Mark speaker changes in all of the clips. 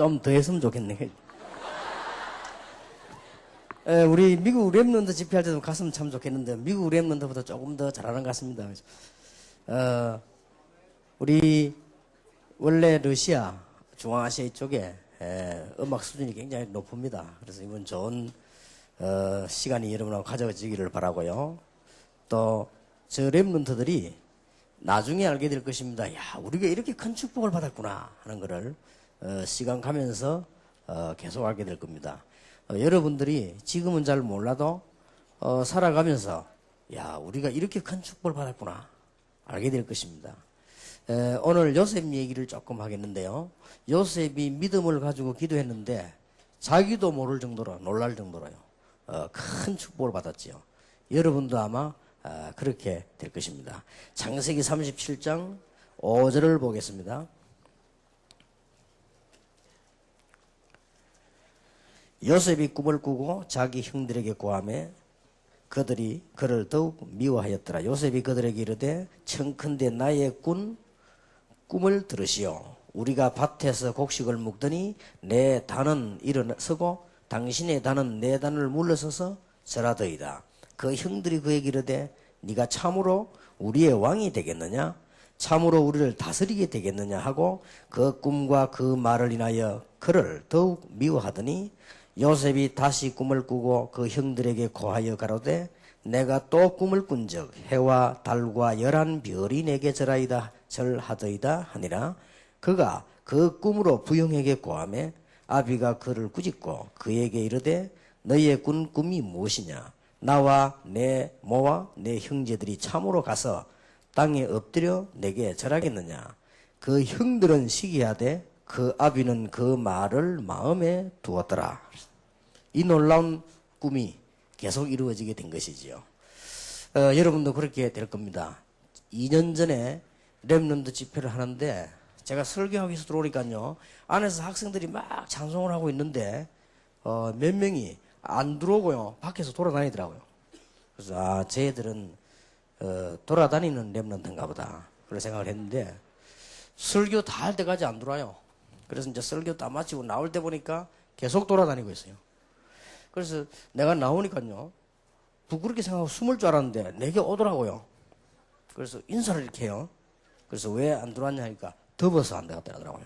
Speaker 1: 좀 더 했으면 좋겠네. 우리 미국 랩런트 집회할 때도 갔으면 참 좋겠는데 미국 랩런트보다 조금 더 잘하는 것 같습니다. 우리 원래 러시아, 중앙아시아 이쪽에 음악 수준이 굉장히 높습니다. 그래서 이번 좋은 시간이 여러분하고 가져지기를 바라고요. 또 저 랩런트들이 나중에 알게 될 것입니다. 야, 우리가 이렇게 큰 축복을 받았구나 하는 거를 시간 가면서 계속 알게 될 겁니다. 여러분들이 지금은 잘 몰라도 살아가면서 야, 우리가 이렇게 큰 축복을 받았구나 알게 될 것입니다. 오늘 요셉 얘기를 조금 하겠는데요. 요셉이 믿음을 가지고 기도했는데 자기도 모를 정도로 놀랄 정도로요. 큰 축복을 받았지요. 여러분도 아마 그렇게 될 것입니다. 창세기 37장 5절을 보겠습니다. 요셉이 꿈을 꾸고 자기 형들에게 고하매 그들이 그를 더욱 미워하였더라. 요셉이 그들에게 이르되 청컨대 나의 꿈을 들으시오. 우리가 밭에서 곡식을 묵더니 내 단은 일어서고 당신의 단은 내 단을 물러서서 절하더이다. 그 형들이 그에게 이르되 네가 참으로 우리의 왕이 되겠느냐? 참으로 우리를 다스리게 되겠느냐 하고 그 꿈과 그 말을 인하여 그를 더욱 미워하더니 요셉이 다시 꿈을 꾸고 그 형들에게 고하여 가로되 내가 또 꿈을 꾼적 해와 달과 11별이 내게 절하더이다 하니라. 그가 그 꿈으로 부형에게 고하매 아비가 그를 꾸짖고 그에게 이르되 너희의 꾼 꿈이 무엇이냐? 나와 내 모와 내 형제들이 참으로 가서 땅에 엎드려 내게 절하겠느냐? 그 형들은 시기하되 그 아비는 그 말을 마음에 두었더라. 이 놀라운 꿈이 계속 이루어지게 된 것이지요. 여러분도 그렇게 될 겁니다. 2년 전에 랩런트 집회를 하는데 제가 설교하기 위해서 들어오니까요. 안에서 학생들이 막 찬송을 하고 있는데 몇 명이 안 들어오고요. 밖에서 돌아다니더라고요. 그래서 쟤들은 돌아다니는 랩런트인가 보다. 그런 생각을 했는데 설교 다 할 때까지 안 들어와요. 그래서 이제 설교 다 마치고 나올 때 보니까 계속 돌아다니고 있어요. 그래서 내가 나오니까요. 부끄럽게 생각하고 숨을 줄 알았는데 내게 오더라고요. 그래서 인사를 이렇게 해요. 그래서 왜 안 들어왔냐 하니까 더워서 안 되겠더라고요.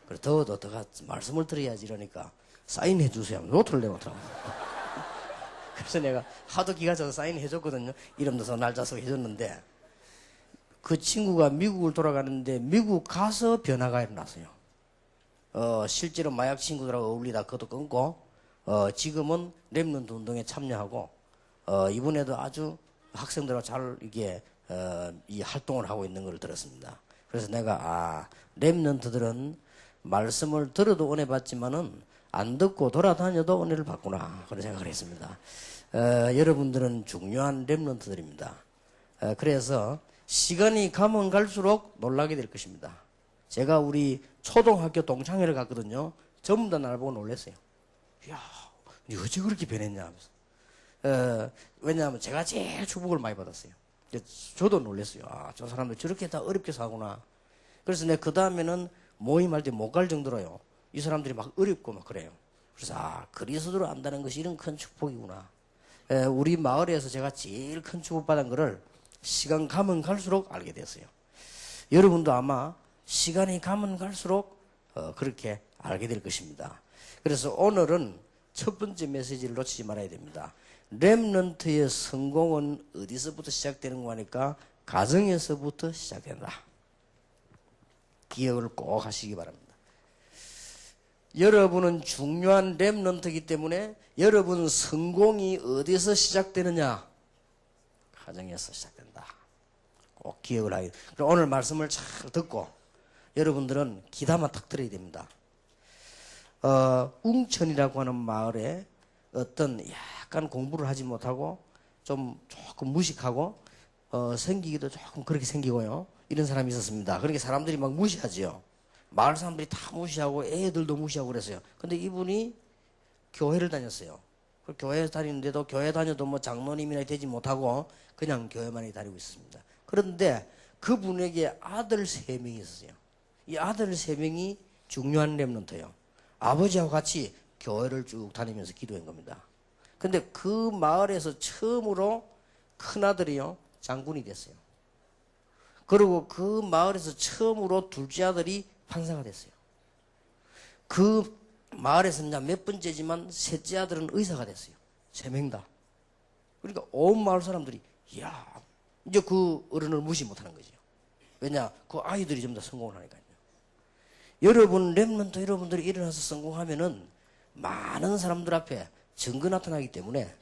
Speaker 1: 그래서 더워도 더 말씀을 드려야지 이러니까 사인해 주세요. 노트를 내놓더라고요. 그래서 내가 하도 기가 차서 사인해 줬거든요. 이름 넣어서 날짜 써서 해줬는데 그 친구가 미국을 돌아가는데 미국 가서 변화가 일어났어요. 실제로 마약 친구들하고 어울리다 그것도 끊고 지금은 랩런트 운동에 참여하고 이번에도 아주 학생들하고 잘 이게 이 활동을 하고 있는 걸 들었습니다. 그래서 내가 랩런트들은 말씀을 들어도 은혜 받지만은 안 듣고 돌아다녀도 은혜를 받구나 그런 생각을 했습니다. 여러분들은 중요한 랩런트들입니다. 그래서 시간이 가면 갈수록 놀라게 될 것입니다. 제가 우리 초등학교 동창회를 갔거든요. 전부 다 날 보고 놀랐어요. 이야, 니 어째 그렇게 변했냐 하면서. 왜냐하면 제가 제일 축복을 많이 받았어요. 저도 놀랐어요. 저 사람들 저렇게 다 어렵게 사구나. 그래서 내가 그 다음에는 모임할 때 못 갈 정도로요. 이 사람들이 막 어렵고 막 그래요. 그래서 그리스도를 안다는 것이 이런 큰 축복이구나. 우리 마을에서 제가 제일 큰 축복받은 거를 시간 가면 갈수록 알게 됐어요. 여러분도 아마 시간이 가면 갈수록 그렇게 알게 될 것입니다. 그래서 오늘은 첫 번째 메시지를 놓치지 말아야 됩니다. 렘넌트의 성공은 어디서부터 시작되는 거 하니까 가정에서부터 시작된다. 기억을 꼭 하시기 바랍니다. 여러분은 중요한 렘넌트이기 때문에 여러분 성공이 어디서 시작되느냐? 가정에서 시작된다. 꼭 기억을 하게. 그럼 오늘 말씀을 잘 듣고 여러분들은 기다만 탁 들어야 됩니다. 웅천이라고 하는 마을에 어떤 약간 공부를 하지 못하고 좀 조금 무식하고 생기기도 조금 그렇게 생기고요. 이런 사람이 있었습니다. 그러니까 사람들이 막 무시하지요. 마을 사람들이 다 무시하고 애들도 무시하고 그랬어요. 근데 이분이 교회를 다녔어요. 교회 다니는데도 교회 다녀도 뭐 장로님이나 되지 못하고 그냥 교회만 다니고 있습니다. 그런데 그분에게 아들 3명이 있었어요. 이 아들 3명이 중요한 렘넌트예요. 아버지하고 같이 교회를 쭉 다니면서 기도한 겁니다. 근데 그 마을에서 처음으로 큰아들이요 장군이 됐어요. 그리고 그 마을에서 처음으로 둘째 아들이 판사가 됐어요. 그 마을에서 이제 몇 번째지만 셋째 아들은 의사가 됐어요. 3명 다. 그러니까 온 마을 사람들이 이야 이제 그 어른을 무시 못하는 거죠. 왜냐 그 아이들이 전부 다 성공을 하니까요. 여러분 렘넌트 여러분들이 일어나서 성공하면은 많은 사람들 앞에 증거 나타나기 때문에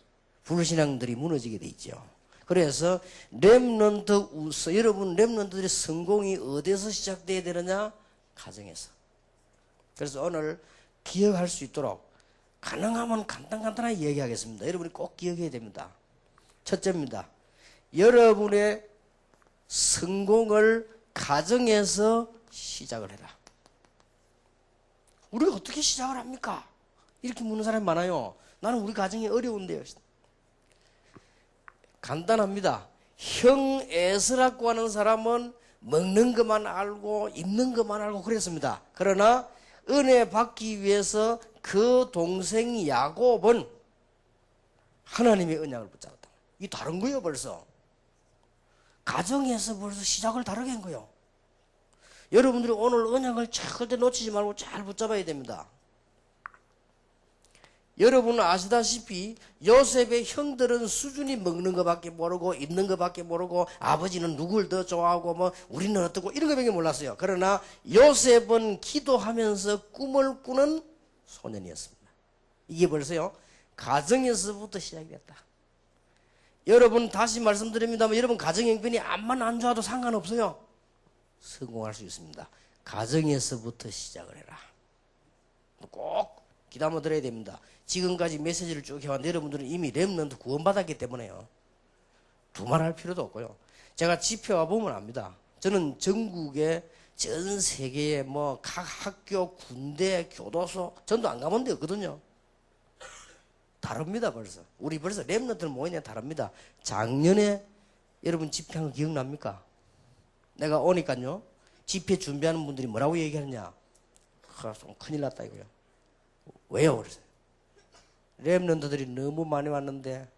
Speaker 1: 불신앙들이 무너지게 돼 있죠. 그래서 렘넌트 여러분 렘넌트들의 성공이 어디서 시작돼야 되느냐? 가정에서. 그래서 오늘 기억할 수 있도록 가능하면 간단하게 얘기하겠습니다. 여러분이 꼭 기억해야 됩니다. 첫째입니다. 여러분의 성공을 가정에서 시작을 해라. 우리가 어떻게 시작을 합니까? 이렇게 묻는 사람이 많아요. 나는 우리 가정이 어려운데요. 간단합니다. 형 에스라고 하는 사람은 먹는 것만 알고 입는 것만 알고 그랬습니다. 그러나 은혜 받기 위해서 그 동생 야곱은 하나님의 언약을 붙잡았다. 이 다른 거예요 벌써. 가정에서 벌써 시작을 다르게 한 거예요. 여러분들이 오늘 언약을 절대 놓치지 말고 잘 붙잡아야 됩니다. 여러분은 아시다시피 요셉의 형들은 수준이 먹는 것밖에 모르고 입는 것밖에 모르고 아버지는 누굴 더 좋아하고 뭐 우리는 어떻고 이런 것밖에 몰랐어요. 그러나 요셉은 기도하면서 꿈을 꾸는 소년이었습니다. 이게 벌써요 가정에서부터 시작이 됐다. 여러분 다시 말씀드립니다만 여러분 가정 형편이 암만 안 좋아도 상관없어요. 성공할 수 있습니다. 가정에서부터 시작을 해라. 꼭 기다려 드려야 됩니다. 지금까지 메시지를 쭉 해왔는데 여러분들은 이미 렘넌트 구원받았기 때문에요. 두말할 필요도 없고요. 제가 집회 와보면 압니다. 저는 전국에 전 세계에 뭐 각 학교, 군대, 교도소 전도 안 가본 데 없거든요. 다릅니다 벌써. 우리 벌써 렘넌트는 모이냐 다릅니다. 작년에 여러분 집회한 거 기억납니까? 내가 오니까요 집회 준비하는 분들이 뭐라고 얘기하느냐. 좀 큰일 났다 이거요. 왜요? 그래서 렘넌트들이 너무 많이 왔는데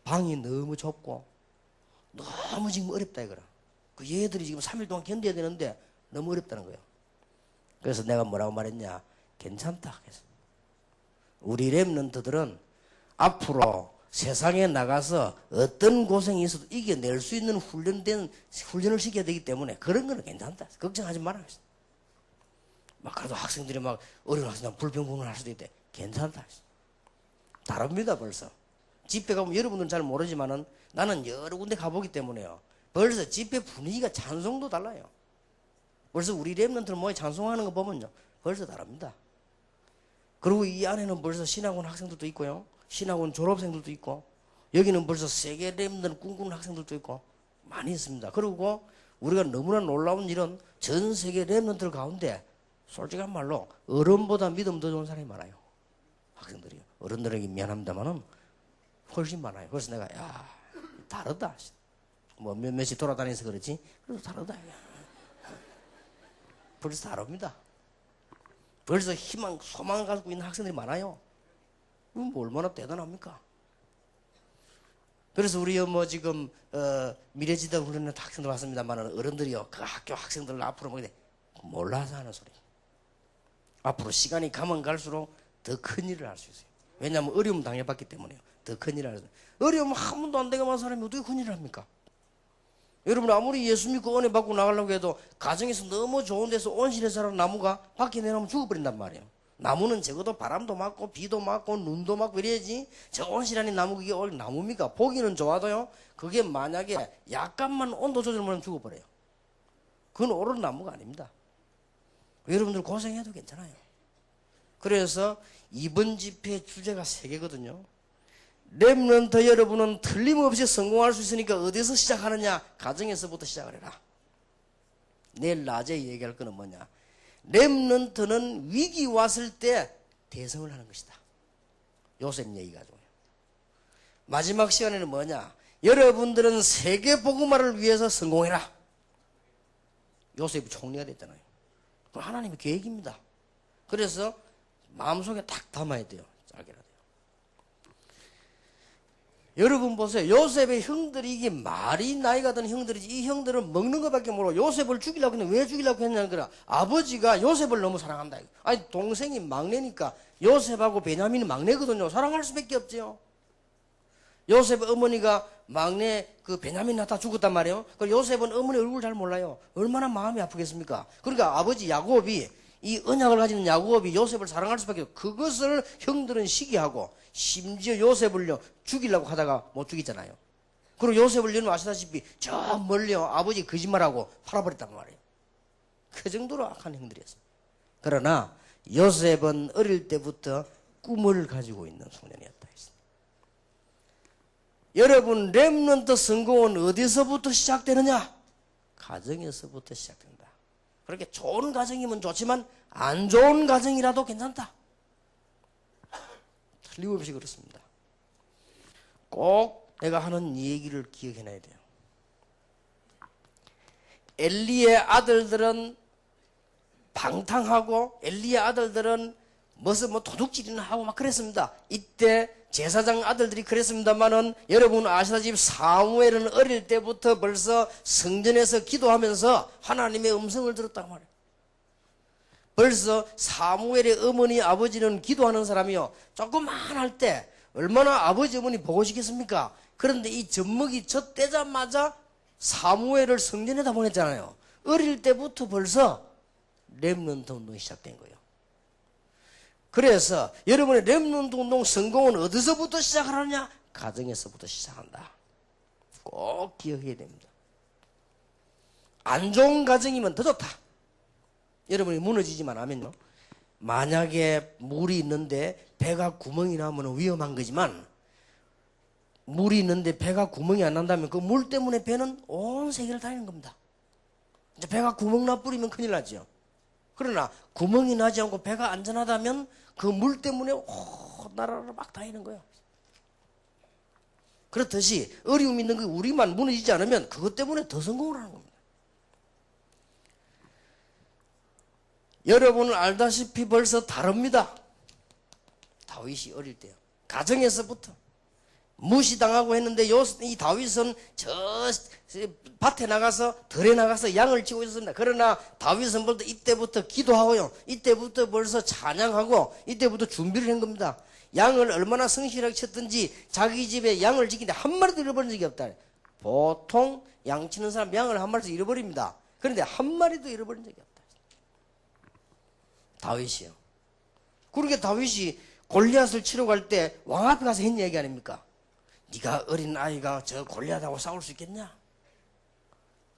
Speaker 1: 방이 너무 좁고 너무 지금 어렵다 이거라. 그 얘들이 지금 3일 동안 견뎌야 되는데 너무 어렵다는 거예요. 그래서 내가 뭐라고 말했냐. 괜찮다. 그래서 우리 렘넌트들은 앞으로 세상에 나가서 어떤 고생이 있어도 이겨낼 수 있는 훈련을 시켜야 되기 때문에 그런 거는 괜찮다. 걱정하지 마라. 막 그래도 학생들이 막 어려운 학생 불평불만 할 수도 있대. 괜찮다. 다릅니다 벌써. 집회 가면 여러분들은 잘 모르지만은 나는 여러 군데 가보기 때문에요. 벌써 집회 분위기가 찬송도 달라요. 벌써 우리 렘넌트를 모여 찬송하는 거 보면요 벌써 다릅니다. 그리고 이 안에는 벌써 신학원 학생들도 있고요 신학원 졸업생들도 있고 여기는 벌써 세계 렘넌트 꿈꾸는 학생들도 있고 많이 있습니다. 그리고 우리가 너무나 놀라운 일은 전 세계 렘넌트들 가운데 솔직한 말로 어른보다 믿음 더 좋은 사람이 많아요. 학생들이요. 어른들에게 미안합니다만은 훨씬 많아요. 그래서 내가 야 다르다. 뭐 몇몇이 돌아다니면서 그렇지. 그래도 다르다. 벌써 다릅니다. 벌써 희망, 소망을 가지고 있는 학생들이 많아요. 뭐 얼마나 대단합니까? 그래서 우리 뭐 지금 미래지대 훈련에 학생들 왔습니다만 어른들이요 그 학교 학생들 앞으로 뭐 몰라서 하는 소리. 앞으로 시간이 가면 갈수록 더 큰 일을 할 수 있어요. 왜냐하면 어려움 당해봤기 때문에요. 더 큰 일을 할 수 있어요. 어려움 한 번도 안 당해본 사람이 어떻게 큰 일을 합니까? 여러분 아무리 예수 믿고 은혜 받고 나가려고 해도 가정에서 너무 좋은 데서 온실에 자란 나무가 밖에 내놓으면 죽어버린단 말이에요. 나무는 적어도 바람도 맞고 비도 맞고 눈도 맞고 이래야지 저 온실 안에 나무 그게 나무입니까? 보기는 좋아도요 그게 만약에 약간만 온도 조절하면 죽어버려요. 그건 옳은 나무가 아닙니다. 여러분들 고생해도 괜찮아요. 그래서 이번 집회 주제가 3개거든요. 렘넌트 여러분은 틀림없이 성공할 수 있으니까 어디서 시작하느냐? 가정에서부터 시작을 해라. 내일 낮에 얘기할 거는 뭐냐? 렘넌트는 위기 왔을 때 대성을 하는 것이다. 요셉 얘기 가지고요. 마지막 시간에는 뭐냐? 여러분들은 세계 복음화를 위해서 성공해라. 요셉이 총리가 됐잖아요. 그건 하나님의 계획입니다. 그래서 마음속에 딱 담아야 돼요. 짜게라 돼요. 여러분 보세요. 요셉의 형들이, 이게 말이 나이가 든 형들이지, 이 형들은 먹는 것밖에 모르고 요셉을 죽이려고 했는데 왜 죽이려고 했냐는 거라. 아버지가 요셉을 너무 사랑한다. 아니, 동생이 막내니까 요셉하고 베냐민이 막내거든요. 사랑할 수밖에 없죠. 요셉 어머니가 막내 그 베냐민 낳다 죽었단 말이에요. 그 요셉은 어머니 얼굴 잘 몰라요. 얼마나 마음이 아프겠습니까? 그러니까 아버지 야곱이, 이 언약을 가지는 야곱이 요셉을 사랑할 수밖에 없어요. 그것을 형들은 시기하고 심지어 요셉을요 죽이려고 하다가 못 죽이잖아요. 그리고 요셉을 여러분 아시다시피 저 멀리요 아버지 거짓말하고 팔아버렸단 말이에요. 그 정도로 악한 형들이었어요. 그러나 요셉은 어릴 때부터 꿈을 가지고 있는 소년이었다. 여러분, 렘넌트 성공은 어디서부터 시작되느냐? 가정에서부터 시작된다. 그렇게 좋은 가정이면 좋지만 안 좋은 가정이라도 괜찮다. 틀림없이 그렇습니다. 꼭 내가 하는 얘기를 기억해놔야 돼요. 엘리의 아들들은 방탕하고 엘리의 아들들은 무슨 도둑질이나 하고 막 그랬습니다. 이때 제사장 아들들이 그랬습니다만은 여러분 아시다시피 사무엘은 어릴 때부터 벌써 성전에서 기도하면서 하나님의 음성을 들었단 말이에요. 벌써 사무엘의 어머니 아버지는 기도하는 사람이요. 조금만 할 때 얼마나 아버지 어머니 보고 싶겠습니까? 그런데 이 젖먹이 젖대자마자 사무엘을 성전에다 보냈잖아요. 어릴 때부터 벌써 렘넌트 운동이 시작된 거예요. 그래서 여러분의 렘넌트 운동 성공은 어디서부터 시작하느냐? 가정에서부터 시작한다. 꼭 기억해야 됩니다. 안 좋은 가정이면 더 좋다. 여러분이 무너지지만 하면요. 만약에 물이 있는데 배가 구멍이 나면 위험한 거지만 물이 있는데 배가 구멍이 안 난다면 그 물 때문에 배는 온 세계를 다니는 겁니다. 이제 배가 구멍 나버리면 큰일 나죠. 그러나 구멍이 나지 않고 배가 안전하다면 그 물 때문에 나라를 막 다니는 거예요. 그렇듯이 어려움 있는 그 우리만 무너지지 않으면 그것 때문에 더 성공을 하는 겁니다. 여러분은 알다시피 벌써 다릅니다. 다윗이 어릴 때요. 가정에서부터 무시당하고 했는데 이 다윗은 저 밭에 나가서 들에 나가서 양을 치고 있었습니다. 그러나 다윗은 벌써 이때부터 기도하고요. 이때부터 벌써 찬양하고 이때부터 준비를 한 겁니다. 양을 얼마나 성실하게 쳤든지 자기 집에 양을 지키는데 한 마리도 잃어버린 적이 없다. 보통 양 치는 사람 양을 한 마리도 잃어버립니다. 그런데 한 마리도 잃어버린 적이 없다. 다윗이요. 그렇게 다윗이 골리앗을 치러 갈 때 왕 앞에 가서 했는 얘기 아닙니까? 네가 어린 아이가 저 골리앗하고 싸울 수 있겠냐?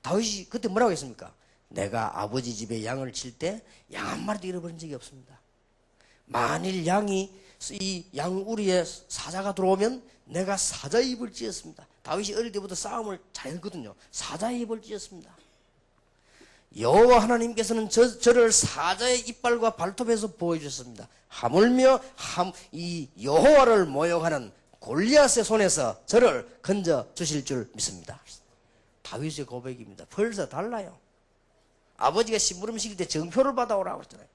Speaker 1: 다윗이 그때 뭐라고 했습니까? 내가 아버지 집에 양을 칠 때 양 한 마리도 잃어버린 적이 없습니다. 만일 양이 이 양우리에 사자가 들어오면 내가 사자의 입을 찧었습니다. 다윗이 어릴 때부터 싸움을 잘했거든요. 사자의 입을 찧었습니다. 여호와 하나님께서는 저를 사자의 이빨과 발톱에서 보호해주셨습니다. 하물며 이 여호와를 모욕하는 골리앗의 손에서 저를 건져 주실 줄 믿습니다. 다윗의 고백입니다. 벌써 달라요. 아버지가 심부름 시킬 때 정표를 받아오라고 했잖아요.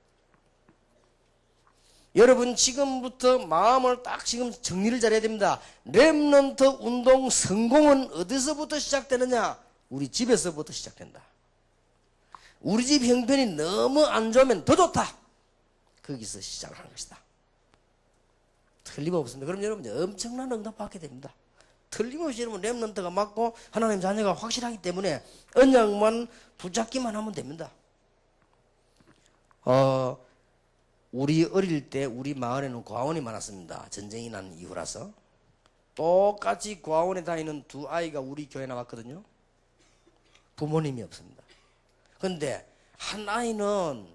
Speaker 1: 여러분 지금부터 마음을 딱 지금 정리를 잘해야 됩니다. 렘넌트 운동 성공은 어디서부터 시작되느냐? 우리 집에서부터 시작된다. 우리 집 형편이 너무 안 좋으면 더 좋다. 거기서 시작을 하는 것이다. 틀림없습니다. 그럼 여러분 엄청난 응답 받게 됩니다. 틀림없이 여러분 렘넌트가 맞고 하나님 자녀가 확실하기 때문에 언약만 붙잡기만 하면 됩니다. 우리 어릴 때 우리 마을에는 고아원이 많았습니다. 전쟁이 난 이후라서. 똑같이 고아원에 다니는 두 아이가 우리 교회에 나왔거든요. 부모님이 없습니다. 그런데 한 아이는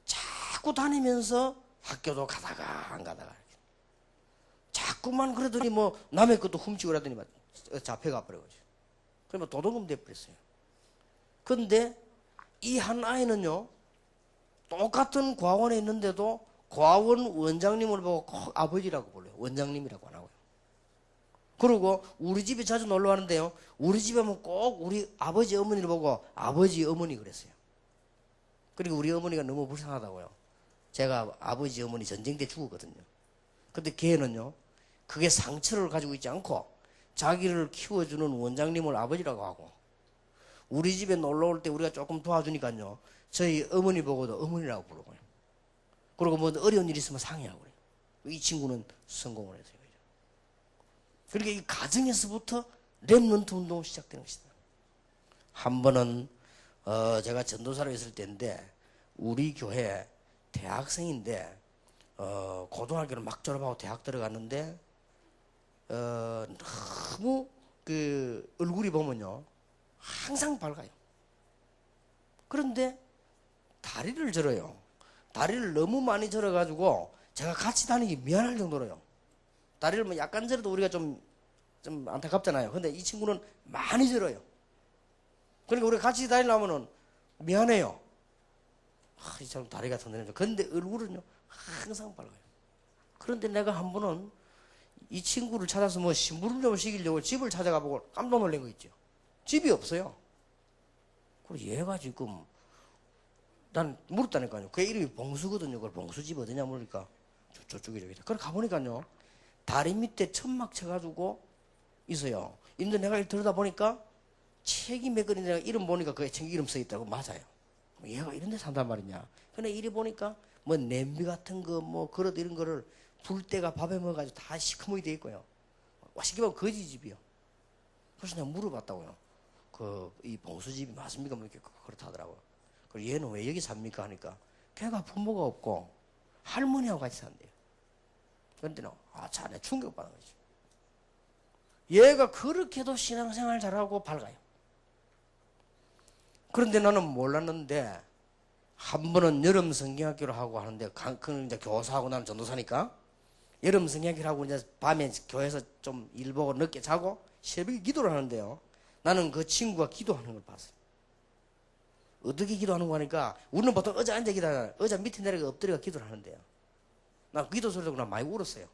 Speaker 1: 자꾸 다니면서 학교도 가다가 안 가다가 자꾸만 그러더니 뭐 남의 것도 훔치고 그러더니 잡혀가 버려가지고 그러면 도둑놈 돼버렸어요. 그런데 이 한 아이는요, 똑같은 과원에 있는데도 과원 원장님을 보고 꼭 아버지라고 불러요. 원장님이라고 안 하고요. 그리고 우리 집에 자주 놀러 왔는데요, 우리 집에 하면 꼭 우리 아버지 어머니를 보고 아버지 어머니 그랬어요. 그리고 우리 어머니가 너무 불쌍하다고요. 제가 아버지 어머니 전쟁 때 죽었거든요. 근데 걔는요, 그게 상처를 가지고 있지 않고 자기를 키워주는 원장님을 아버지라고 하고, 우리 집에 놀러 올 때 우리가 조금 도와주니까요, 저희 어머니 보고도 어머니라고 부르고요. 그리고 뭐 어려운 일 있으면 상의하고 그래요. 이 친구는 성공을 했어요. 그러니까 이 가정에서부터 렘넌트 운동이 시작되는 것이다. 한 번은 제가 전도사로 있을 때인데, 우리 교회 대학생인데 고등학교를 막 졸업하고 대학 들어갔는데 너무 그 얼굴이 보면요 항상 밝아요. 그런데 다리를 절어요. 다리를 너무 많이 절어가지고 제가 같이 다니기 미안할 정도로요. 다리를 뭐 약간 절어도 우리가 좀 안타깝잖아요. 근데 이 친구는 많이 절어요. 그러니까 우리가 같이 다니려면은 미안해요. 이 사람 다리가 튼튼해져. 근데 얼굴은요 항상 밝아요. 그런데 내가 한 번은 이 친구를 찾아서 뭐 심부름 좀 시키려고 집을 찾아가 보고 깜짝 놀란 거 있죠. 집이 없어요. 그래서 얘가 지금, 난 물었다니까요. 그 이름이 봉수거든요. 그걸 봉수집 어디냐 물으니까 저쪽이 저기다. 그래 가보니까요, 다리 밑에 천막 쳐가지고 있어요. 근데 내가 이렇게 들여다 보니까 책이 몇 권인데 내가 이름 보니까 그 책 이름 써 있다고. 맞아요. 얘가 이런 데 산단 말이냐. 근데 이리 보니까 뭐 냄비 같은 거 뭐 그릇 이런 거를 불 때가 밥에 먹어가지고 다 시커멓게 돼 있고요. 쉽게 보면 거지 집이요. 그래서 내가 물어봤다고요. 이 봉수집이 맞습니까? 뭐 이렇게 그렇다 하더라고요. 그리고 얘는 왜 여기 삽니까? 하니까 걔가 부모가 없고 할머니하고 같이 산대요. 그런데 자네 충격받은 거지. 얘가 그렇게도 신앙생활 잘하고 밝아요. 그런데 나는 몰랐는데, 한 번은 여름 성경학교를 하고 하는데, 그 이제 교사하고 나는 전도사니까 여름 성경학교를 하고 이제 밤에 교회에서 좀 일 보고 늦게 자고 새벽에 기도를 하는데요, 나는 그 친구가 기도하는 걸 봤어요. 어떻게 기도하는 거 하니까, 우리는 보통 의자 앉아 기도하잖아요. 의자 밑에 내려가 엎드려 기도를 하는데요, 나 기도 소리 듣고 나 많이 울었어요.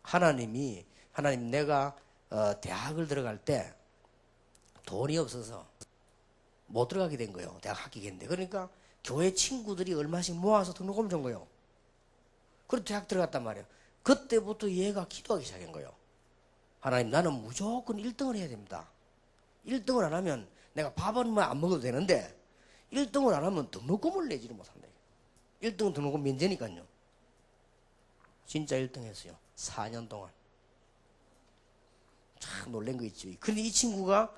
Speaker 1: 하나님 내가 대학을 들어갈 때 돈이 없어서 못 들어가게 된 거예요. 대학 합격했는데. 그러니까 교회 친구들이 얼마씩 모아서 등록금 준 거예요. 그래서 대학 들어갔단 말이에요. 그때부터 얘가 기도하기 시작한 거예요. 하나님, 나는 무조건 1등을 해야 됩니다. 1등을 안 하면 내가 밥은 뭐 안 먹어도 되는데 1등을 안 하면 등록금을 내지를 못한다. 1등 등록금 면제니까요. 진짜 1등 했어요. 4년 동안. 참 놀란 거 있죠. 그런데 이 친구가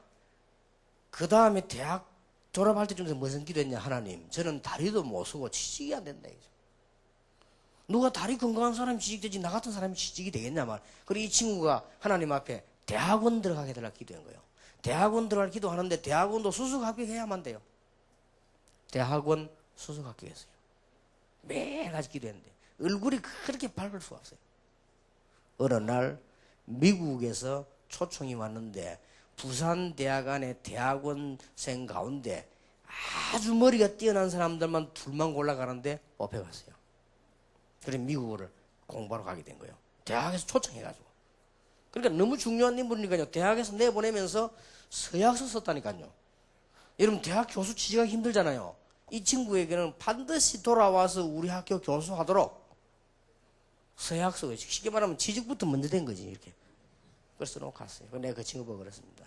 Speaker 1: 그 다음에 대학 졸업할 때쯤에서 무슨 기도했냐. 하나님, 저는 다리도 못 쓰고 취직이 안 된다. 누가 다리 건강한 사람이 취직되지 나 같은 사람이 취직이 되겠냐 말. 그리고 이 친구가 하나님 앞에 대학원 들어가게 달라고 기도한 거예요. 대학원 들어갈 기도하는데 대학원도 수석 합격해야만 돼요. 대학원 수석 합격했어요. 매일같이 기도했는데 얼굴이 그렇게 밝을 수가 없어요. 어느 날 미국에서 초청이 왔는데 부산 대학 안에 대학원생 가운데 아주 머리가 뛰어난 사람들만 둘만 골라가는데 뽑혀갔어요. 그래서 미국을 공부하러 가게 된 거예요. 대학에서 초청해가지고. 그러니까 너무 중요한 인물이니까요. 대학에서 내보내면서 서약서 썼다니까요. 여러분, 대학 교수 취직하기 힘들잖아요. 이 친구에게는 반드시 돌아와서 우리 학교 교수하도록 서약서, 쉽게 말하면 취직부터 먼저 된 거지, 이렇게. 그래서 놓고 갔어요. 내가 그 친구 보고 그랬습니다.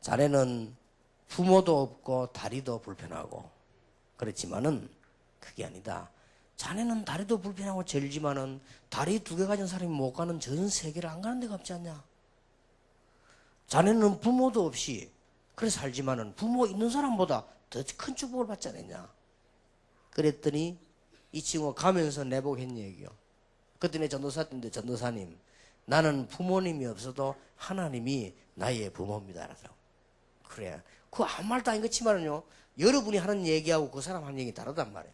Speaker 1: 자네는 부모도 없고 다리도 불편하고 그렇지만은 그게 아니다. 자네는 다리도 불편하고 절지만은 다리 2개 가진 사람이 못 가는 전 세계를 안 가는 데가 없지 않냐. 자네는 부모도 없이 그래 살지만은 부모 있는 사람보다 더 큰 축복을 받지 않았냐. 그랬더니 이 친구가 가면서 내보고 했는 얘기요. 그때 전도사 때인데, 전도사님, 나는 부모님이 없어도 하나님이 나의 부모입니다. 그래. 그거 아무 말도 아닌 것치만은요, 여러분이 하는 얘기하고 그 사람 하는 얘기 다르단 말이에요.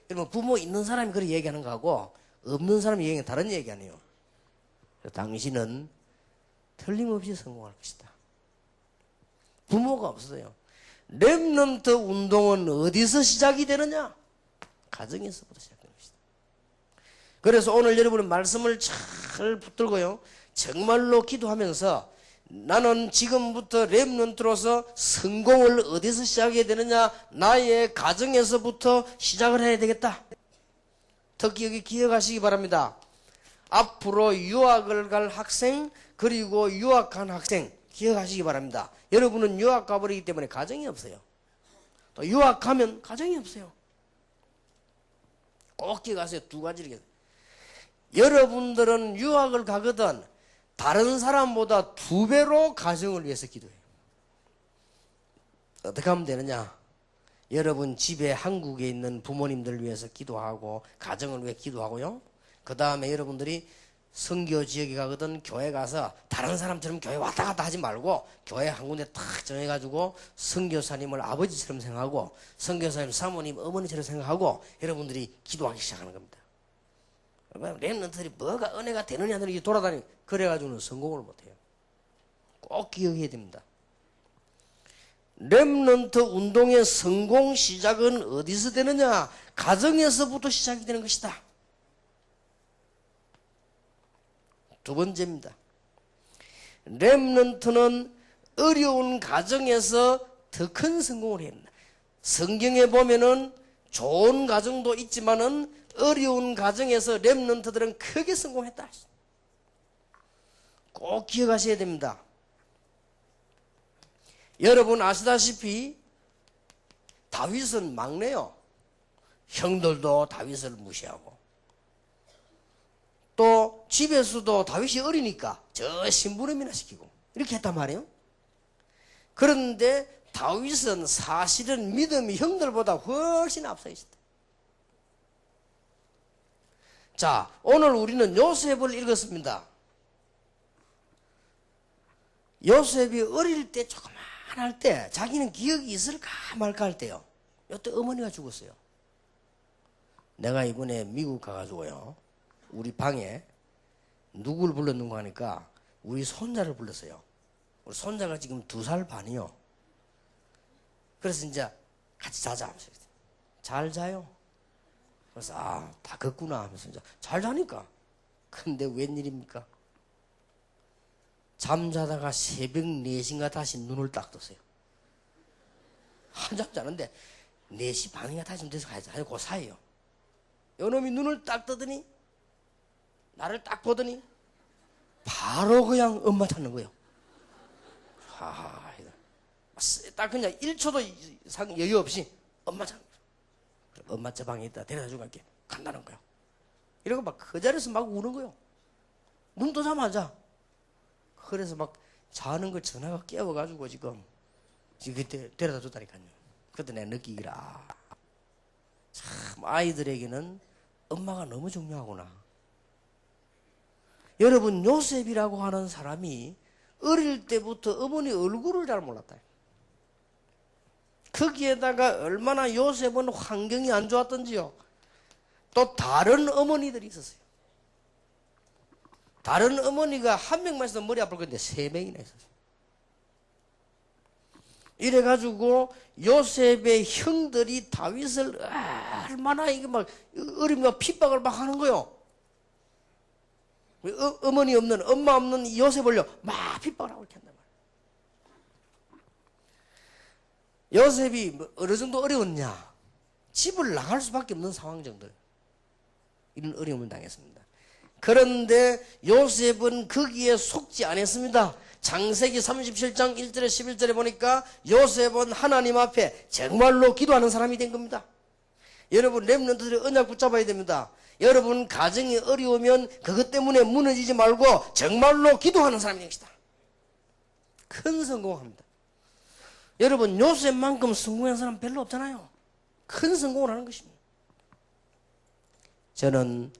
Speaker 1: 여러분, 부모 있는 사람이 그렇게 얘기하는 거하고 없는 사람이 얘기하는 다른 얘기 아니에요. 당신은 틀림없이 성공할 것이다. 부모가 없어요. 렘넌트 운동은 어디서 시작이 되느냐? 가정에서부터 시작되는 것이다. 그래서 오늘 여러분의 말씀을 잘 붙들고요, 정말로 기도하면서 나는 지금부터 렘넌트로서 성공을 어디서 시작해야 되느냐? 나의 가정에서부터 시작을 해야 되겠다. 특히 여기 기억하시기 바랍니다. 앞으로 유학을 갈 학생, 그리고 유학한 학생 기억하시기 바랍니다. 여러분은 유학 가버리기 때문에 가정이 없어요. 또 유학하면 가정이 없어요. 꼭 기억하세요. 두 가지를. 여러분들은 유학을 가거든 다른 사람보다 2배로 가정을 위해서 기도해요. 어떻게 하면 되느냐? 여러분 집에 한국에 있는 부모님들을 위해서 기도하고 가정을 위해 기도하고요. 그 다음에 여러분들이 선교 지역에 가거든 교회 가서 다른 사람처럼 교회 왔다 갔다 하지 말고 교회 한 군데 탁 정해가지고 선교사님을 아버지처럼 생각하고 선교사님 사모님 어머니처럼 생각하고 여러분들이 기도하기 시작하는 겁니다. 렘넌트들이 뭐가 은혜가 되느냐는 이렇게 돌아다니고 그래가지고는 성공을 못해요. 꼭 기억해야 됩니다. 렘넌트 운동의 성공 시작은 어디서 되느냐? 가정에서부터 시작이 되는 것이다. 두 번째입니다. 렘넌트는 어려운 가정에서 더 큰 성공을 해야 한다. 성경에 보면은 좋은 가정도 있지만은 어려운 가정에서 렘넌트들은 크게 성공했다. 꼭 기억하셔야 됩니다. 여러분 아시다시피 다윗은 막내요. 형들도 다윗을 무시하고 또 집에서도 다윗이 어리니까 저 심부름이나 시키고 이렇게 했단 말이에요. 그런데 다윗은 사실은 믿음이 형들보다 훨씬 앞서 있었다. 자, 오늘 우리는 요셉을 읽었습니다. 요셉이 어릴 때 조그만할 때 자기는 기억이 있을까 말까 할 때요. 이때 어머니가 죽었어요. 내가 이번에 미국 가가지고요. 우리 방에 누굴 불렀는가 하니까 우리 손자를 불렀어요. 우리 손자가 지금 2살 반이요. 그래서 이제 같이 자자 하면서 잘 자요. 그래서 다 걷구나 하면서 이제 잘 자니까. 근데 웬일입니까? 잠자다가 새벽 4시인가 다시 눈을 딱 떴어요. 한잠 자는데 4시 반인가 다시 돼서 가야지. 그 사이요. 요놈이 눈을 딱 뜨더니 나를 딱 보더니 바로 그냥 엄마 찾는 거예요. 딱 그냥 1초도 여유 없이 엄마 찾는 거예요. 엄마 저 방에 있다 데려다 주고 갈게. 간다는 거예요. 이러고 막 그 자리에서 막 우는 거예요. 눈 뜨자마자. 그래서 막 자는 걸 전화가 깨워가지고 지금 그때 데려다 줬다니까요. 그때 내가 느끼기라. 참 아이들에게는 엄마가 너무 중요하구나. 여러분 요셉이라고 하는 사람이 어릴 때부터 어머니 얼굴을 잘 몰랐다. 거기에다가 얼마나 요셉은 환경이 안 좋았던지요. 또 다른 어머니들이 있었어요. 다른 어머니가 한 명만 있어도 머리 아플 건데 3명이나 있었어요. 이래가지고 요셉의 형들이 다윗을 얼마나 이게 막 어림과 핍박을 막 하는 거요. 어머니 없는 엄마 없는 요셉을요 막 핍박을 하고 이렇게 한단 말이에요. 요셉이 어느 정도 어려웠냐? 집을 나갈 수밖에 없는 상황 정도. 이런 어려움을 당했습니다. 그런데 요셉은 거기에 속지 않았습니다. 창세기 37장 1절에 11절에 보니까 요셉은 하나님 앞에 정말로 기도하는 사람이 된 겁니다. 여러분 렘넌트들이 언약 붙잡아야 됩니다. 여러분 가정이 어려우면 그것 때문에 무너지지 말고 정말로 기도하는 사람이 됩시다. 큰 성공합니다. 여러분 요셉만큼 성공한 사람 별로 없잖아요. 큰 성공을 하는 것입니다. 저는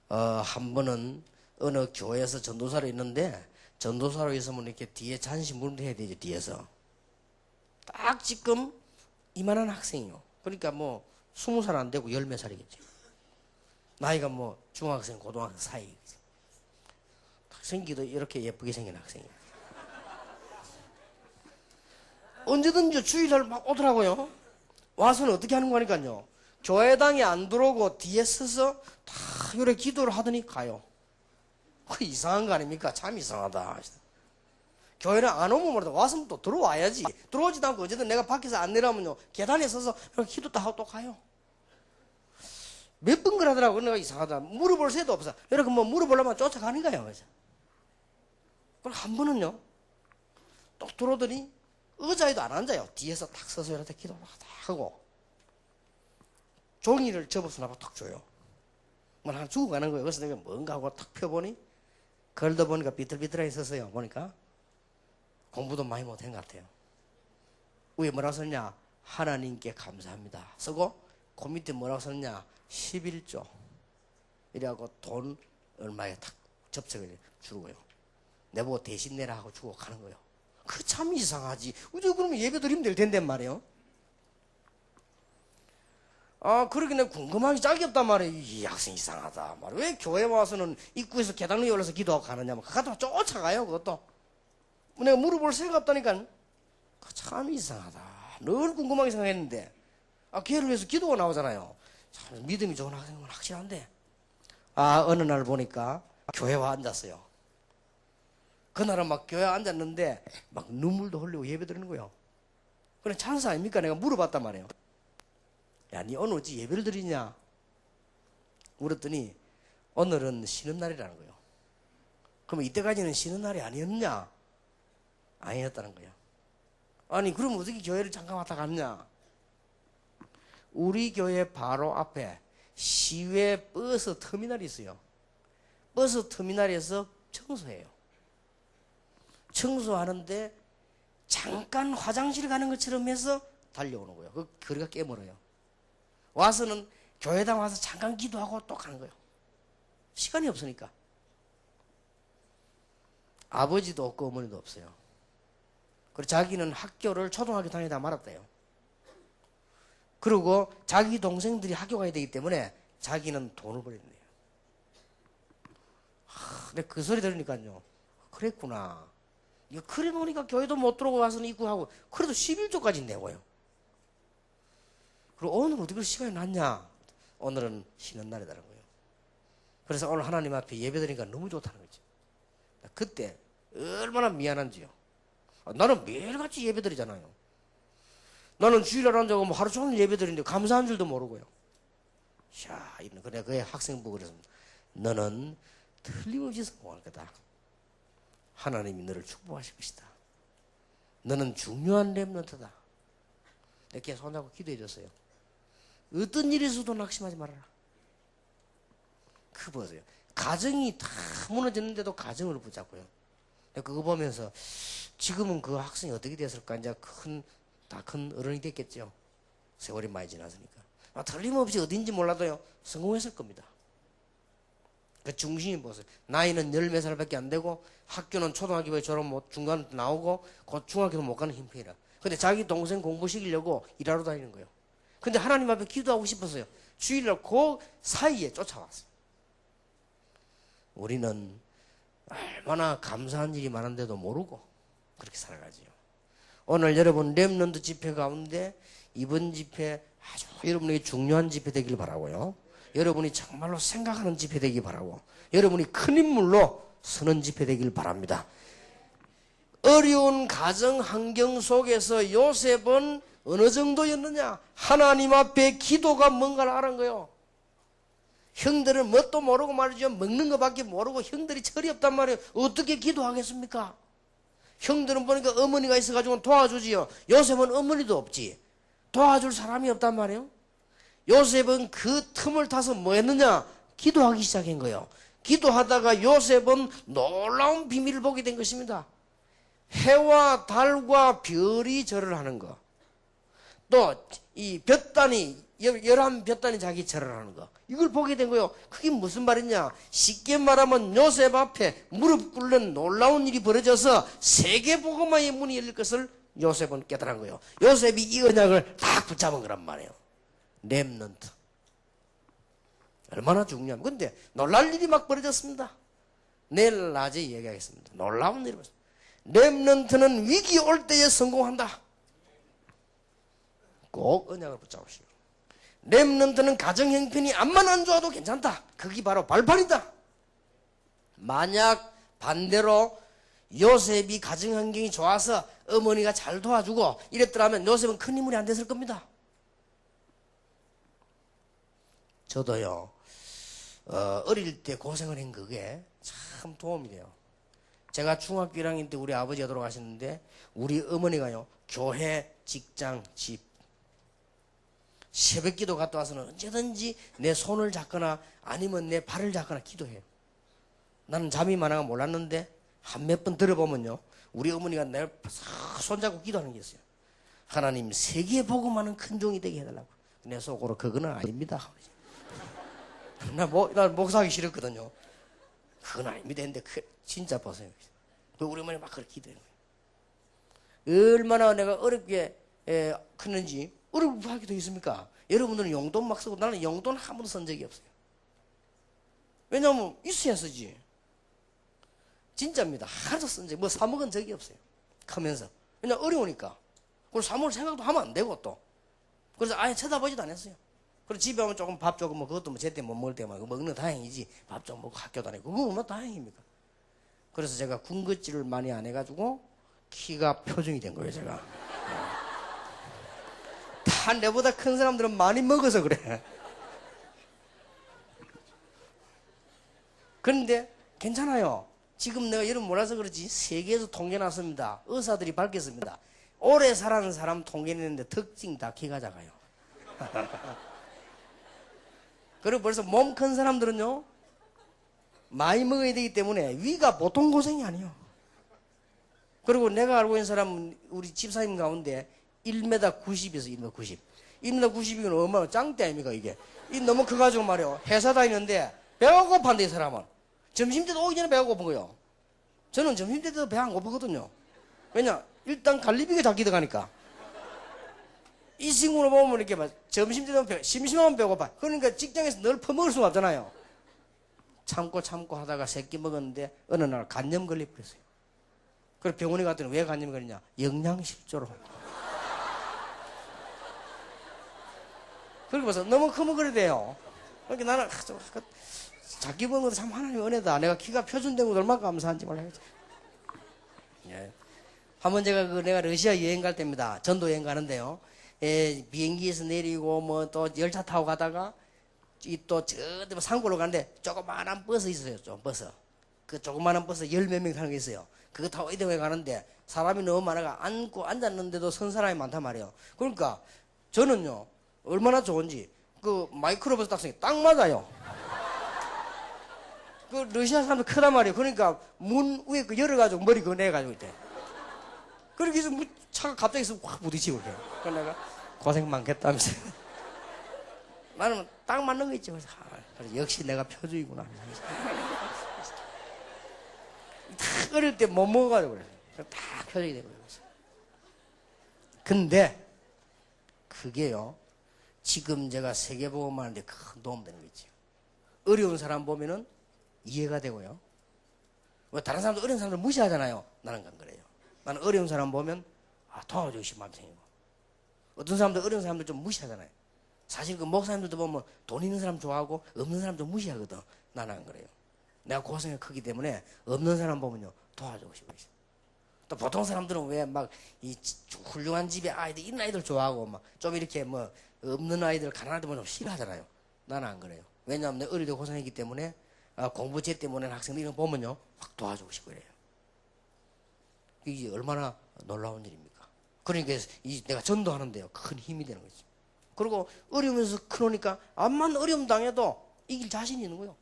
Speaker 1: 한 번은 어느 교회에서 전도사로 있는데 전도사로 있으면 이렇게 뒤에 잔시물도 해야 되죠. 뒤에서 딱 지금 이만한 학생이요. 그러니까 뭐 20살 안 되고 10몇 살이겠죠. 나이가 뭐 중학생 고등학생 사이. 생기도 이렇게 예쁘게 생긴 학생이에요. 언제든지 주일날 막 오더라고요. 와서는 어떻게 하는 거니까요. 교회당에 안 들어오고 뒤에 서서 다 요래 기도를 하더니 가요. 그 이상한 거 아닙니까? 참 이상하다. 교회를 안 오면 말이다. 와서 또 들어와야지. 들어오지도 않고 어쨌든 내가 밖에서 안 내려오면요. 계단에 서서 기도 다 하고 또 가요. 몇 번 그러더라고. 내가 이상하다. 물어볼 새도 없어. 이렇게 뭐 물어보려면 쫓아가는 거예요. 그래서. 그럼 한 번은요. 또 들어오더니 의자에도 안 앉아요. 뒤에서 탁 서서 이렇게 기도 딱 하고 종이를 접어서 나고 탁 줘요. 뭐 하나 주고 가는 거예요. 그래서 내가 뭔가 하고 탁 펴보니 걸다 보니까 비틀비틀하게 썼어요. 보니까 공부도 많이 못한 것 같아요. 위에 뭐라고 썼냐? 하나님께 감사합니다. 쓰고 그 밑에 뭐라고 썼냐? 11조 이래갖고 돈 얼마에 탁 접석을 주고요. 내보고 대신 내라 하고 주고 가는 거예요. 그 참 이상하지. 어째 그러면 예배 드리면 될 텐데 말이에요. 아, 그러긴 내가 궁금하기 짝이 없단 말이에요. 이 학생 이상하다. 왜 교회 와서는 입구에서 계단 위에 올라서 기도하고 가느냐. 그것도 쫓아가요, 그것도. 내가 물어볼 생각 없다니까. 참 이상하다. 늘 궁금하게 생각했는데. 아, 걔를 위해서 기도가 나오잖아요. 참 믿음이 좋은 학생은 확실한데. 아, 어느 날 보니까 교회 와 앉았어요. 그날은 막 교회에 앉았는데 막 눈물도 흘리고 예배 드리는 거예요. 그래 찬스 아닙니까? 내가 물어봤단 말이에요. 야, 니 오늘 어찌 예배를 드리냐? 물었더니 오늘은 쉬는 날이라는 거예요. 그럼 이때까지는 쉬는 날이 아니었냐? 아니었다는 거예요. 아니 그럼 어떻게 교회를 잠깐 왔다 갔냐? 우리 교회 바로 앞에 시외 버스 터미널이 있어요. 버스 터미널에서 청소해요. 청소하는데 잠깐 화장실 가는 것처럼 해서 달려오는 거예요. 그 거리가 꽤 멀어요. 와서는 교회당 와서 잠깐 기도하고 또 가는 거예요. 시간이 없으니까. 아버지도 없고 어머니도 없어요. 그리고 자기는 학교를 초등학교 다니다 말았대요. 그리고 자기 동생들이 학교 가야 되기 때문에 자기는 돈을 버렸네요. 근데 그 소리 들으니까요. 그랬구나. 그래 놓으니까 교회도 못 들어오고 와서는 입구하고 그래도 11조까지 내고요. 그리고 오늘 어떻게 시간이 났냐? 오늘은 쉬는 날이라는 거예요. 그래서 오늘 하나님 앞에 예배드리니까 너무 좋다는 거지. 그때 얼마나 미안한지요. 나는 매일같이 예배드리잖아요. 나는 주일날 앉아고 뭐 하루 종일 예배드리는데 감사한 줄도 모르고요. 자, 그래 그의 학생 보고 그랬습니다. 너는 틀림없이 성공할 거다. 하나님이 너를 축복하실 것이다. 너는 중요한 렘넌트다. 이렇게 손잡고 기도해 줬어요. 어떤 일이 있어도 낙심하지 말아라. 그거 보세요. 가정이 다 무너졌는데도 가정을 붙잡고요. 그거 보면서 지금은 그 학생이 어떻게 됐을까? 이제 다 큰 어른이 됐겠죠. 세월이 많이 지났으니까. 틀림없이 어딘지 몰라도요. 성공했을 겁니다. 그 중심이 보세요. 나이는 10몇 살밖에 안 되고 학교는 초등학교에 졸업 못 중간 나오고 곧 중학교도 못 가는 힘편이라. 근데 자기 동생 공부시키려고 일하러 다니는 거예요. 근데 하나님 앞에 기도하고 싶었어요. 주일날 그 사이에 쫓아왔어요. 우리는 얼마나 감사한 일이 많은데도 모르고 그렇게 살아가지요. 오늘 여러분 렘넌트 집회 가운데 이번 집회 아주 여러분에게 중요한 집회 되길 바라고요. 여러분이 정말로 생각하는 집회 되길 바라고 여러분이 큰 인물로 서는 집회 되길 바랍니다. 어려운 가정 환경 속에서 요셉은 어느 정도였느냐? 하나님 앞에 기도가 뭔가를 알은 거예요. 형들은 뭣도 모르고 말이죠. 먹는 것밖에 모르고 형들이 철이 없단 말이에요. 어떻게 기도하겠습니까? 형들은 보니까 어머니가 있어가지고 도와주지요. 요셉은 어머니도 없지. 도와줄 사람이 없단 말이에요. 요셉은 그 틈을 타서 뭐 했느냐? 기도하기 시작한 거예요. 기도하다가 요셉은 놀라운 비밀을 보게 된 것입니다. 해와 달과 별이 절을 하는 거. 또 이 볕단이 11볕단이 자기 절을 하는 거. 이걸 보게 된 거예요. 그게 무슨 말이냐? 쉽게 말하면 요셉 앞에 무릎 꿇는 놀라운 일이 벌어져서 세계복음화의 문이 열릴 것을 요셉은 깨달은 거예요. 요셉이 이 언약을 딱 붙잡은 거란 말이에요. 렘넌트. 얼마나 중요합니까? 근데 놀랄 일이 막 벌어졌습니다. 내일 낮에 얘기하겠습니다. 놀라운 일이 벌어졌습니다. 렘넌트는 위기 올 때에 성공한다. 꼭 언약을 붙잡으시오. 렘넌트는 가정 형편이 암만 안 좋아도 괜찮다. 그게 바로 발판이다. 만약 반대로 요셉이 가정 환경이 좋아서 어머니가 잘 도와주고 이랬더라면 요셉은 큰 인물이 안 됐을 겁니다. 저도요, 어릴 때 고생을 한 그게 참 도움이 돼요. 제가 중학교 1학년 때 우리 아버지가 돌아가셨는데 우리 어머니가요, 교회, 직장, 집, 새벽기도 갔다 와서는 언제든지 내 손을 잡거나 아니면 내 발을 잡거나 기도해요. 나는 잠이 많아가 몰랐는데 한 몇 번 들어보면요, 우리 어머니가 내 손잡고 기도하는 게 있어요. 하나님 세계 복음하는 큰 종이 되게 해달라고. 내 속으로 그거는 아닙니다. 나 목사하기 싫었거든요. 그건 아닙니다 했는데 진짜 보세요. 우리 어머니 막 그렇게 기도해요. 얼마나 내가 어렵게 컸는지. 어렵게 하기도 있습니까? 여러분들은 용돈 막 쓰고 나는 용돈 한 번도 쓴 적이 없어요. 왜냐하면 있어야 쓰지. 진짜입니다. 하나도 쓴 적이, 사 먹은 적이 없어요. 크면서. 왜냐면 어려우니까. 그리고 사 먹을 생각도 하면 안 되고 또. 그래서 아예 쳐다보지도 않았어요. 그리고 집에 오면 조금 밥 조금 그것도 제때 못 먹을 때만 먹는 거 다행이지. 밥 좀 먹고 학교 다니고 그거 얼마나 다행입니까? 그래서 제가 군것질을 많이 안 해가지고 키가 표준이 된 거예요, 제가. 다 내보다 큰 사람들은 많이 먹어서 그래. 그런데 괜찮아요. 지금 내가 여러분 몰라서 그렇지 세계에서 통계 났습니다. 의사들이 밝혔습니다. 오래 살아는 사람 통계 내는데 특징 다 키가 작아요. 그리고 벌써 몸 큰 사람들은요, 많이 먹어야 되기 때문에 위가 보통 고생이 아니에요. 그리고 내가 알고 있는 사람은 우리 집사님 가운데 1m 90에서 1m 90. 1m 90이면 얼마나 짱대 아닙니까, 이게. 이 너무 커가지고 말이요. 회사 다니는데 배가 고파한데, 이 사람은. 점심때도 오기 전에 배가 고픈 거예요. 저는 점심때도 배 안 고프거든요. 왜냐? 일단 갈비가 작게 들어가니까. 이 친구를 보면 이렇게 막 점심때도 심심하면 배고파. 그러니까 직장에서 늘 퍼먹을 수가 없잖아요. 참고 하다가 새끼 먹었는데 어느 날 간염 걸려버렸어요. 그래서 병원에 갔더니 왜 간염이 걸리냐? 영양실조로. 그렇게 봐서 너무 크면 그래 돼요. 그러니까 나는 자기 보는 것도 참 하나님의 은혜다. 내가 키가 표준된 것도 얼마나 감사한지 몰라야지. 예. 한번 내가 러시아 여행 갈 때입니다. 전도 여행 가는데요. 비행기에서 내리고 뭐 또 열차 타고 가다가 또 저 산골로 가는데 조그마한 버스 있어요. 좀 버스. 그 조그마한 버스 10몇 명 타는 게 있어요. 그거 타고 이동해 가는데 사람이 너무 많아가 앉았는데도 선 사람이 많단 말이에요. 그러니까 저는요, 얼마나 좋은지 그 마이크로버스 탁성이 딱 맞아요. 그 러시아 사람들 크단 말이에요. 그러니까 문 위에 그 열어가지고 머리 그거 내가지고 있대. 그렇게 해서 차가 갑자기 확 부딪히고 그래요. 그래서 내가 고생 많겠다면서. 나는 딱 맞는 거 있죠. 그래서 역시 내가 표준이구나. 딱 어릴 때 못 먹어가지고 그래요. 딱 표준이 되고 그래서. 근데 그게요, 지금 제가 세계보험 하는데 큰 도움 되는 거 있죠. 어려운 사람 보면은 이해가 되고요. 왜 다른 사람들 어려운 사람들 무시하잖아요. 나는 안 그래요. 나는 어려운 사람 보면 도와주고 싶은 마음이 생기고, 어떤 사람들 어려운 사람들 좀 무시하잖아요. 사실 그 목사님들도 보면 돈 있는 사람 좋아하고 없는 사람 좀 무시하거든. 나는 안 그래요. 내가 고생이 크기 때문에 없는 사람 보면요 도와주고 싶어요. 또 보통 사람들은 왜 막 이 훌륭한 집에 아이들 이런 아이들 좋아하고 막 좀 이렇게 뭐 없는 아이들 가난한 아이들 좀 싫어하잖아요. 나는 안 그래요. 왜냐하면 내가 어릴 때 고생했기 때문에 공부제 때문에 학생들 이런 거 보면요 확 도와주고 싶고 그래요. 이게 얼마나 놀라운 일입니까? 그러니까 내가 전도하는데요 큰 힘이 되는 거죠. 그리고 어려우면서 크니까 암만 어려움 당해도 이길 자신이 있는 거예요.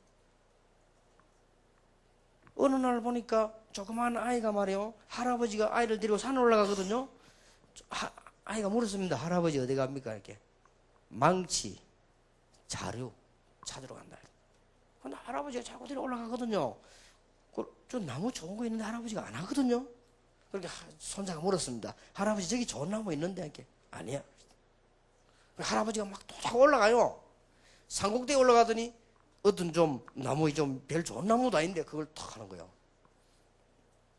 Speaker 1: 어느 날 보니까 조그마한 아이가 말이에요, 할아버지가 아이를 데리고 산에 올라가거든요. 아이가 물었습니다. 할아버지 어디 갑니까? 이렇게 망치, 자루 찾으러 간다. 근데 할아버지가 자꾸 데리고 올라가거든요. 저 나무 좋은 거 있는데 할아버지가 안 하거든요. 그렇게 손자가 물었습니다. 할아버지 저기 좋은 나무 있는데 이렇게 아니야. 할아버지가 막 도착 올라가요. 산꼭대기에 올라가더니 어떤 좀 나무 좀 별 좋은 나무도 아닌데 그걸 탁 하는 거예요.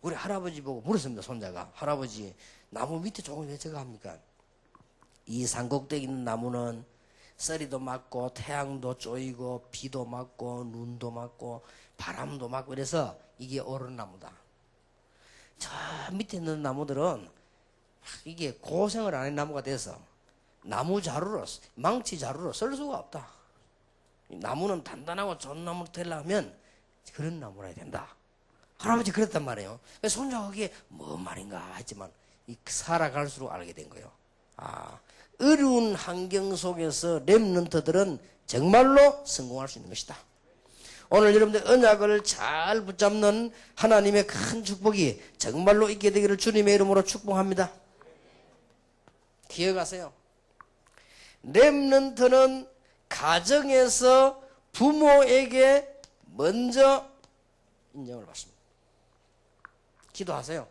Speaker 1: 우리 할아버지 보고 물었습니다. 손자가 할아버지 나무 밑에 좋은 거 왜 저거 합니까? 이 산꼭대기 있는 나무는 썰이도 맞고 태양도 쪼이고 비도 맞고 눈도 맞고 바람도 맞고 이래서 이게 오른 나무다. 저 밑에 있는 나무들은 이게 고생을 안 한 나무가 돼서 나무 자루로 망치 자루로 쓸 수가 없다. 나무는 단단하고 좋은 나무로 되려면 그런 나무라 해야 된다. 할아버지 그랬단 말이에요. 손자가 그게 뭔 말인가 했지만 살아갈수록 알게 된 거예요. 어려운 환경 속에서 렘넌트들은 정말로 성공할 수 있는 것이다. 오늘 여러분들 언약을 잘 붙잡는 하나님의 큰 축복이 정말로 있게 되기를 주님의 이름으로 축복합니다. 기억하세요. 렘넌트는 가정에서 부모에게 먼저 인정을 받습니다. 기도하세요.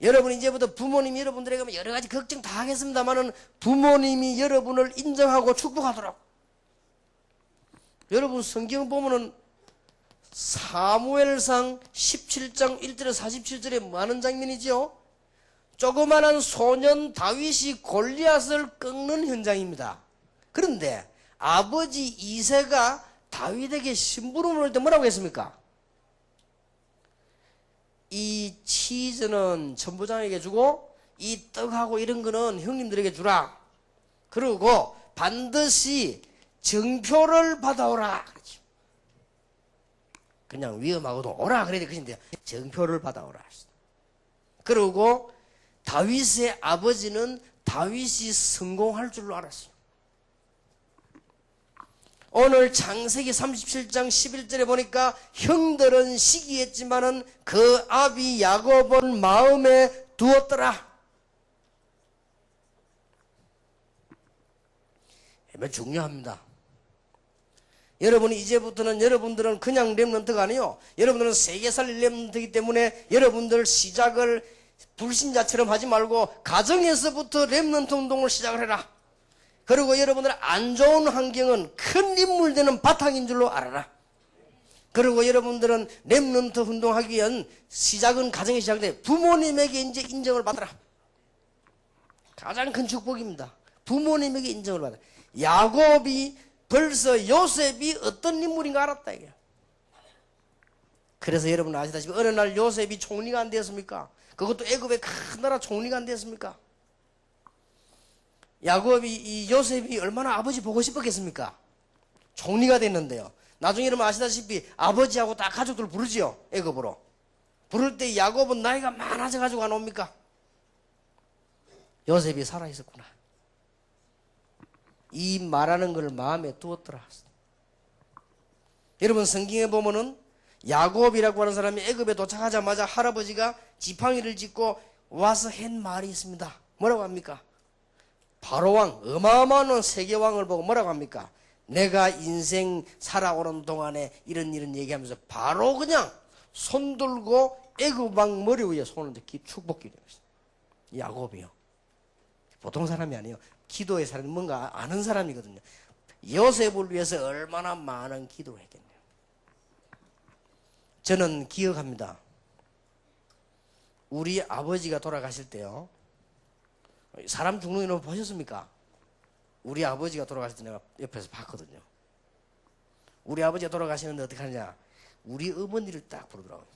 Speaker 1: 여러분 이제부터 부모님이 여러분들에게 여러 가지 걱정 다 하겠습니다만은 부모님이 여러분을 인정하고 축복하도록. 여러분 성경 보면은 사무엘상 17장 1절에 47절에 많은 장면이지요. 조그만한 소년 다윗이 골리앗을 꺾는 현장입니다. 그런데 아버지 이새가 다윗에게 심부름을 할 때 뭐라고 했습니까? 이 치즈는 천부장에게 주고 이 떡하고 이런 거는 형님들에게 주라. 그리고 반드시 정표를 받아오라. 그렇죠. 그냥 위험하고도 오라 그래야 될 것인데 정표를 받아오라. 그리고 다윗의 아버지는 다윗이 성공할 줄로 알았어요. 오늘 창세기 37장 11절에 보니까 형들은 시기했지만은 그 아비 야곱은 마음에 두었더라. 매우 중요합니다. 여러분이 이제부터는 여러분들은 그냥 렘넌트가 아니요. 여러분들은 세계 살릴 렘넌트이기 때문에 여러분들 시작을 불신자처럼 하지 말고 가정에서부터 렘넌트 운동을 시작을 해라. 그리고 여러분들 안 좋은 환경은 큰 인물 되는 바탕인 줄로 알아라. 그리고 여러분들은 렘넌트 운동하기 위한 시작은 가정에 시작돼 부모님에게 이제 인정을 받아라. 가장 큰 축복입니다. 부모님에게 인정을 받아라. 야곱이 벌써 요셉이 어떤 인물인가 알았다 이게. 그래서 여러분 아시다시피 어느 날 요셉이 총리가 안 되었습니까? 그것도 애굽의 큰 나라 총리가 안 되었습니까? 야곱이 이 요셉이 얼마나 아버지 보고 싶었겠습니까? 총리가 됐는데요. 나중에 여러분 아시다시피 아버지하고 다 가족들 부르지요. 애굽으로. 부를 때 야곱은 나이가 많아져 가지고 안 옵니까? 요셉이 살아 있었구나. 이 말하는 걸 마음에 두었더라. 여러분 성경에 보면은 야곱이라고 하는 사람이 애굽에 도착하자마자 할아버지가 지팡이를 짚고 와서 한 말이 있습니다. 뭐라고 합니까? 바로왕, 어마어마한 세계왕을 보고 뭐라고 합니까? 내가 인생 살아오는 동안에 이런 얘기하면서 바로 그냥 손 들고 애굽왕 머리 위에 손을 대기 축복기를 했어요. 야곱이요. 보통 사람이 아니에요. 기도의 사람이 뭔가 아는 사람이거든요. 요셉을 위해서 얼마나 많은 기도를 했겠네요. 저는 기억합니다. 우리 아버지가 돌아가실 때요. 사람 죽는 거 보셨습니까? 우리 아버지가 돌아가실 때 내가 옆에서 봤거든요. 우리 아버지가 돌아가시는데 어떻게 하냐? 우리 어머니를 딱 부르더라고요.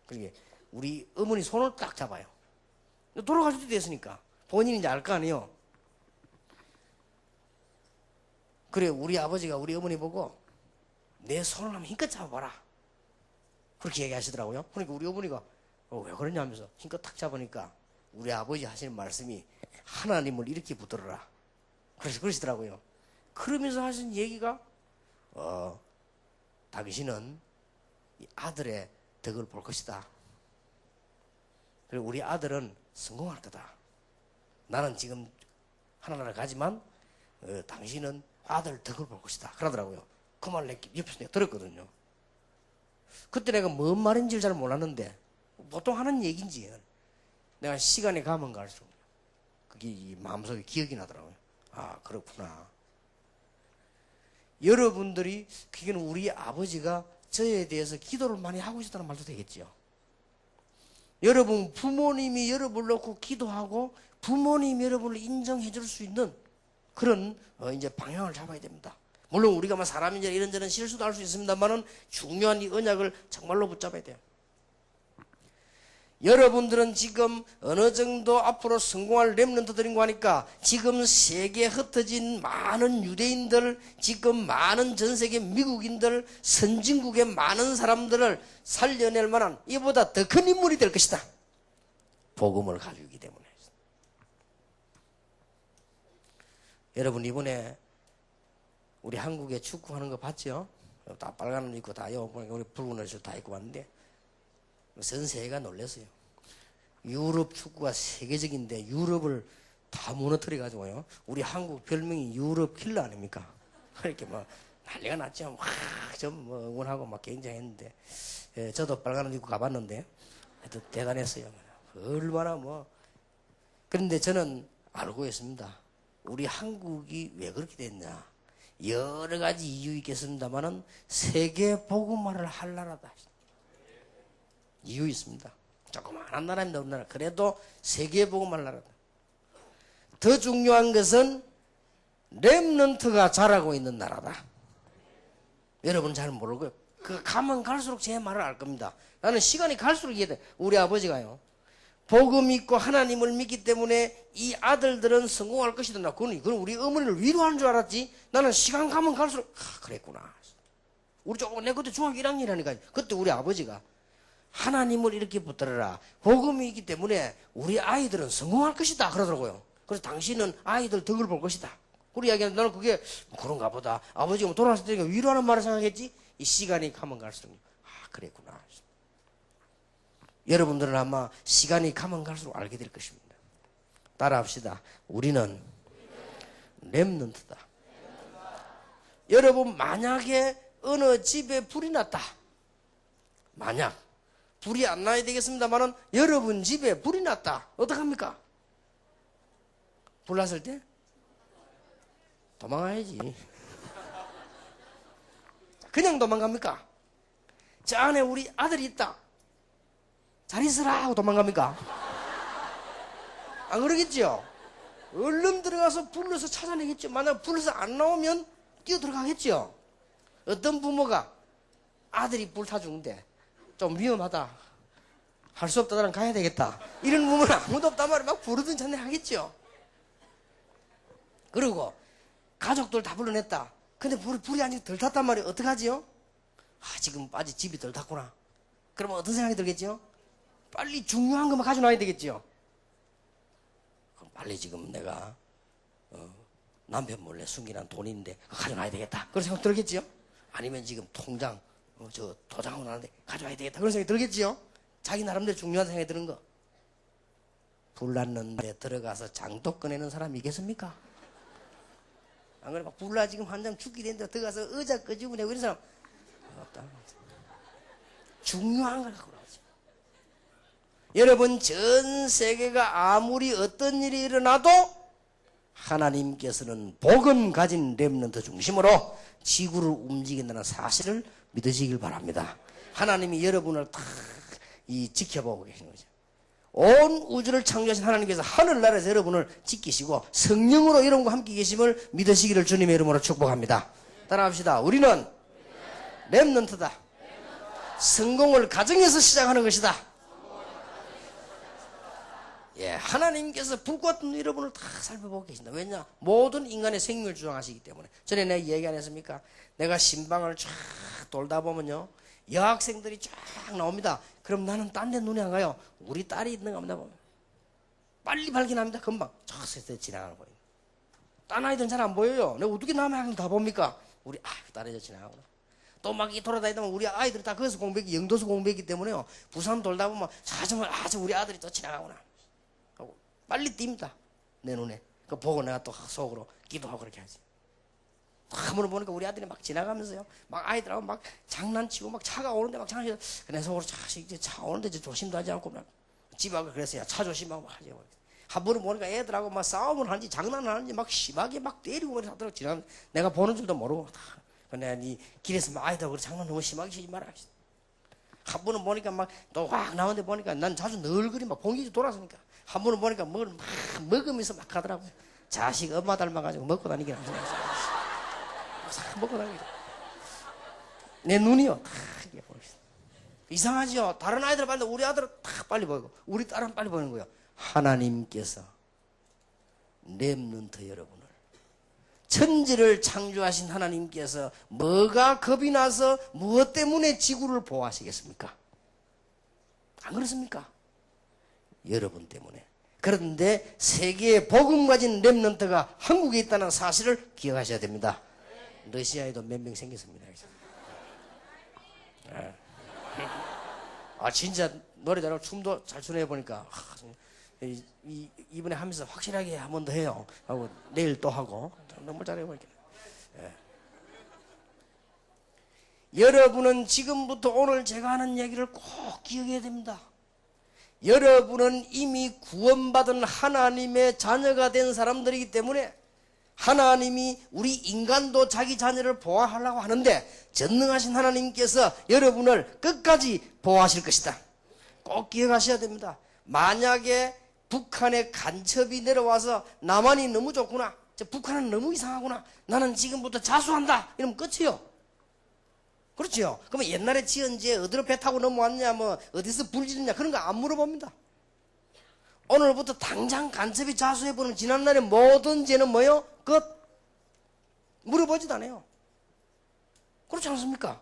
Speaker 1: 그러게 우리 어머니 손을 딱 잡아요. 돌아가실 때 됐으니까 본인이 이제 알 거 아니에요. 그래 우리 아버지가 우리 어머니 보고 내 손을 한번 힘껏 잡아봐라. 그렇게 얘기하시더라고요. 그러니까 우리 어머니가 왜 그러냐 하면서 힘껏 탁 잡으니까 우리 아버지 하시는 말씀이 하나님을 이렇게 붙들어라. 그래서 그러시더라고요. 그러면서 하신 얘기가 당신은 이 아들의 덕을 볼 것이다. 그리고 우리 아들은 성공할 거다. 나는 지금 하나나라 가지만 당신은 아들 덕을 볼 것이다. 그러더라고요. 그 말 옆에서 내가 들었거든요. 그때 내가 뭔 말인지 잘 몰랐는데 보통 하는 얘기인지 내가 시간이 가면 갈수록 그게 이 마음속에 기억이 나더라고요. 아 그렇구나. 여러분들이 그게는 우리 아버지가 저에 대해서 기도를 많이 하고 있었다는 말도 되겠지요. 여러분 부모님이 여러분을 놓고 기도하고 부모님이 여러분을 인정해 줄 수 있는 그런 이제 방향을 잡아야 됩니다. 물론 우리가 막 사람인지 이런저런 실수도 할 수 있습니다만은 중요한 이 언약을 정말로 붙잡아야 돼요. 여러분들은 지금 어느 정도 앞으로 성공할 렘넌트들인 거 하니까 지금 세계에 흩어진 많은 유대인들, 지금 많은 전 세계 미국인들, 선진국의 많은 사람들을 살려낼 만한 이보다 더 큰 인물이 될 것이다. 복음을 가지고 있기 때문에. 여러분 이번에 우리 한국에 축구하는 거 봤죠? 다 빨간 옷 입고 다 우리 붉은 옷을 다 입고 왔는데 전 세계가 놀랐어요. 유럽 축구가 세계적인데 유럽을 다 무너뜨려 가지고요. 우리 한국 별명이 유럽 킬러 아닙니까? 이렇게 막 난리가 났죠. 좀 응원하고 막 굉장했는데 저도 빨간 옷 입고 가봤는데 하여튼 대단했어요. 얼마나 그런데 저는 알고 있습니다. 우리 한국이 왜 그렇게 됐냐? 여러 가지 이유 있겠습니다만은 세계 복음화를 할 나라다. 이유 있습니다. 조그마한 나라입니다. 우리나라. 그래도 세계 복음화를 할 나라다. 더 중요한 것은 렘넌트가 자라고 있는 나라다. 여러분 잘 모르고요. 그 가면 갈수록 제 말을 알 겁니다. 나는 시간이 갈수록 이해돼. 우리 아버지가요. 복음 믿고 하나님을 믿기 때문에 이 아들들은 성공할 것이다. 그건 우리 어머니를 위로하는 줄 알았지. 나는 시간 가면 갈수록 그랬구나. 우리 내 그때 중학교 1학년이라니까. 그때 우리 아버지가 하나님을 이렇게 붙들어라. 복음이 있기 때문에 우리 아이들은 성공할 것이다 그러더라고요. 그래서 당신은 아이들 덕을 볼 것이다. 우리 이야기는 나는 그게 그런가 보다. 아버지가 돌아왔을 때 위로하는 말을 생각했지. 이 시간이 가면 갈수록 그랬구나. 여러분들은 아마 시간이 가면 갈수록 알게 될 것입니다. 따라합시다. 우리는 렘넌트다. 여러분 만약에 어느 집에 불이 났다. 만약 불이 안 나야 되겠습니다만은 여러분 집에 불이 났다. 어떡합니까? 불 났을 때 도망가야지. 그냥 도망갑니까? 저 안에 우리 아들이 있다. 잘 있으라 하고 도망갑니까? 안 그러겠지요? 얼른 들어가서 불러서 찾아내겠죠. 만약 불러서 안 나오면 뛰어 들어가겠죠. 어떤 부모가 아들이 불 타 죽는데 좀 위험하다. 할 수 없다. 나는 가야 되겠다. 이런 부모는 아무도 없단 말이야. 막 부르든 전에 하겠죠. 그리고 가족들 다 불러냈다. 근데 불이 아직 덜 탔단 말이에요. 어떡하지요? 지금 아직 집이 덜 탔구나. 그러면 어떤 생각이 들겠죠? 빨리 중요한 것만 가져놔야 되겠죠. 그럼 빨리 지금 내가 남편 몰래 숨기는 돈이 있는데 가져놔야 되겠다. 그런 생각 들겠죠. 아니면 지금 통장 저 도장하고 나는데 가져와야 되겠다. 그런 생각이 들겠죠. 자기 나름대로 중요한 생각이 드는 거. 불 났는데 들어가서 장독 꺼내는 사람이 있겠습니까? 안 그래? 막 불나 지금 한장 죽게 됐는데 들어가서 의자 끄집고 내고 이런 사람 없다. 중요한 걸 갖고 나오지. 여러분 전 세계가 아무리 어떤 일이 일어나도 하나님께서는 복음 가진 렘넌트 중심으로 지구를 움직인다는 사실을 믿으시길 바랍니다. 하나님이 여러분을 다 지켜보고 계신 거죠. 온 우주를 창조하신 하나님께서 하늘나라에서 여러분을 지키시고 성령으로 여러분과 함께 계심을 믿으시기를 주님의 이름으로 축복합니다. 따라합시다. 우리는 렘넌트다. 성공을 가정에서 시작하는 것이다. 예, 하나님께서 불꽃 같은 여러분을 다 살펴보고 계신다. 왜냐? 모든 인간의 생명을 주장하시기 때문에. 전에 내가 얘기 안 했습니까? 내가 신방을 쫙 돌다 보면요, 여학생들이 쫙 나옵니다. 그럼 나는 딴 데 눈이 안 가요. 우리 딸이 있는가 보다 보면 빨리 발견합니다. 금방 쫙 지나가는 거예요. 딴 아이들은 잘 안 보여요. 내가 어떻게 남의 학생 다 봅니까? 우리 딸이 저 지나가구나. 또 막 돌아다니다 보면 우리 아이들이 다 거기서 공부했기, 영도서 공부했기 때문에요. 부산 돌다 보면 정말 저 우리 아들이 또 지나가구나 하고 빨리 띕니다. 내 눈에. 그거 보고 내가 또 속으로 기도하고 그렇게 하지. 한번 보니까 우리 아들이 막 지나가면서요, 막 아이들하고 막 장난치고 막 차가 오는데 막 장난치고, 내 속으로 이제 차 오는데 이제 조심도 하지 않고 막 집하고 그랬어요. 차 조심하고 막 하지. 한 번은 보니까 애들하고 막 싸움을 하는지 장난을 하는지 막 심하게 막 때리고 하더라고. 지나가면 내가 보는 줄도 모르고. 내가 네 길에서 막 아이들하고 장난 너무 심하게 치지 마라. 한 번은 보니까 막 또 확 나오는데 보니까 난 자주 널그리 막 봉지 돌아서니까 한 번은 보니까 뭘 막 먹으면서 막 하더라고요. 자식 엄마 닮아가지고 먹고 다니긴 하죠. 먹고 다니죠. 내 눈이요. 이게 이상하죠. 다른 아이들 봤는데 우리 아들은 탁 빨리 보이고 우리 딸은 빨리 보이는 거예요. 하나님께서 렘넌트 여러분을 천지를 창조하신 하나님께서 뭐가 겁이 나서 무엇 때문에 지구를 보호하시겠습니까? 안 그렇습니까? 여러분 때문에. 그런데 세계에 복음 가진 렘넌트가 한국에 있다는 사실을 기억하셔야 됩니다. 러시아에도 몇 명 생겼습니다. 진짜 노래 잘하고 춤도 잘 추네 보니까 이번에 하면서 확실하게 한 번 더 해요 하고 내일 또 하고 너무 잘해 보니까. 여러분은 지금부터 오늘 제가 하는 얘기를 꼭 기억해야 됩니다. 여러분은 이미 구원받은 하나님의 자녀가 된 사람들이기 때문에 하나님이 우리 인간도 자기 자녀를 보호하려고 하는데 전능하신 하나님께서 여러분을 끝까지 보호하실 것이다. 꼭 기억하셔야 됩니다. 만약에 북한의 간첩이 내려와서 남한이 너무 좋구나, 북한은 너무 이상하구나, 나는 지금부터 자수한다 이러면 끝이에요. 그렇죠? 그러면 옛날에 지은 죄 어디로 배 타고 넘어왔냐, 뭐 어디서 불지르냐 그런 거 안 물어봅니다. 오늘부터 당장 간첩이 자수해버리면 지난날의 모든 죄는 뭐요? 끝. 물어보지도 않아요. 그렇지 않습니까?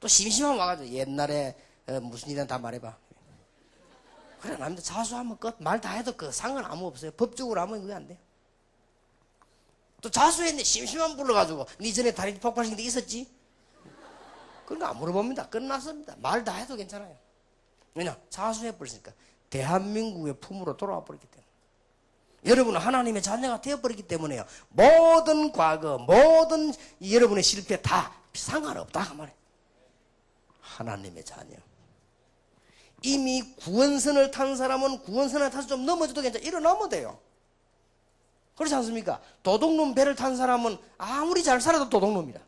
Speaker 1: 또 심심하면 와가지고 옛날에 무슨 일이나 다 말해봐. 그래, 남들 자수하면 끝. 말 다 해도 그 상관 아무 없어요. 법적으로 하면 그게 안 돼요. 또 자수했는데 심심하면 불러가지고 네 전에 다리 폭발시킨 데 있었지? 그런 거 안 물어봅니다. 끝났습니다. 말 다 해도 괜찮아요. 왜냐? 자수해버렸으니까. 대한민국의 품으로 돌아와 버렸기 때문에. 여러분은 하나님의 자녀가 되어버렸기 때문에요. 모든 과거, 모든 여러분의 실패 다 상관없다 그 말이에요. 하나님의 자녀. 이미 구원선을 탄 사람은 구원선을 타서 좀 넘어져도 괜찮아. 일어나면 돼요. 그렇지 않습니까? 도둑놈 배를 탄 사람은 아무리 잘 살아도 도둑놈이다.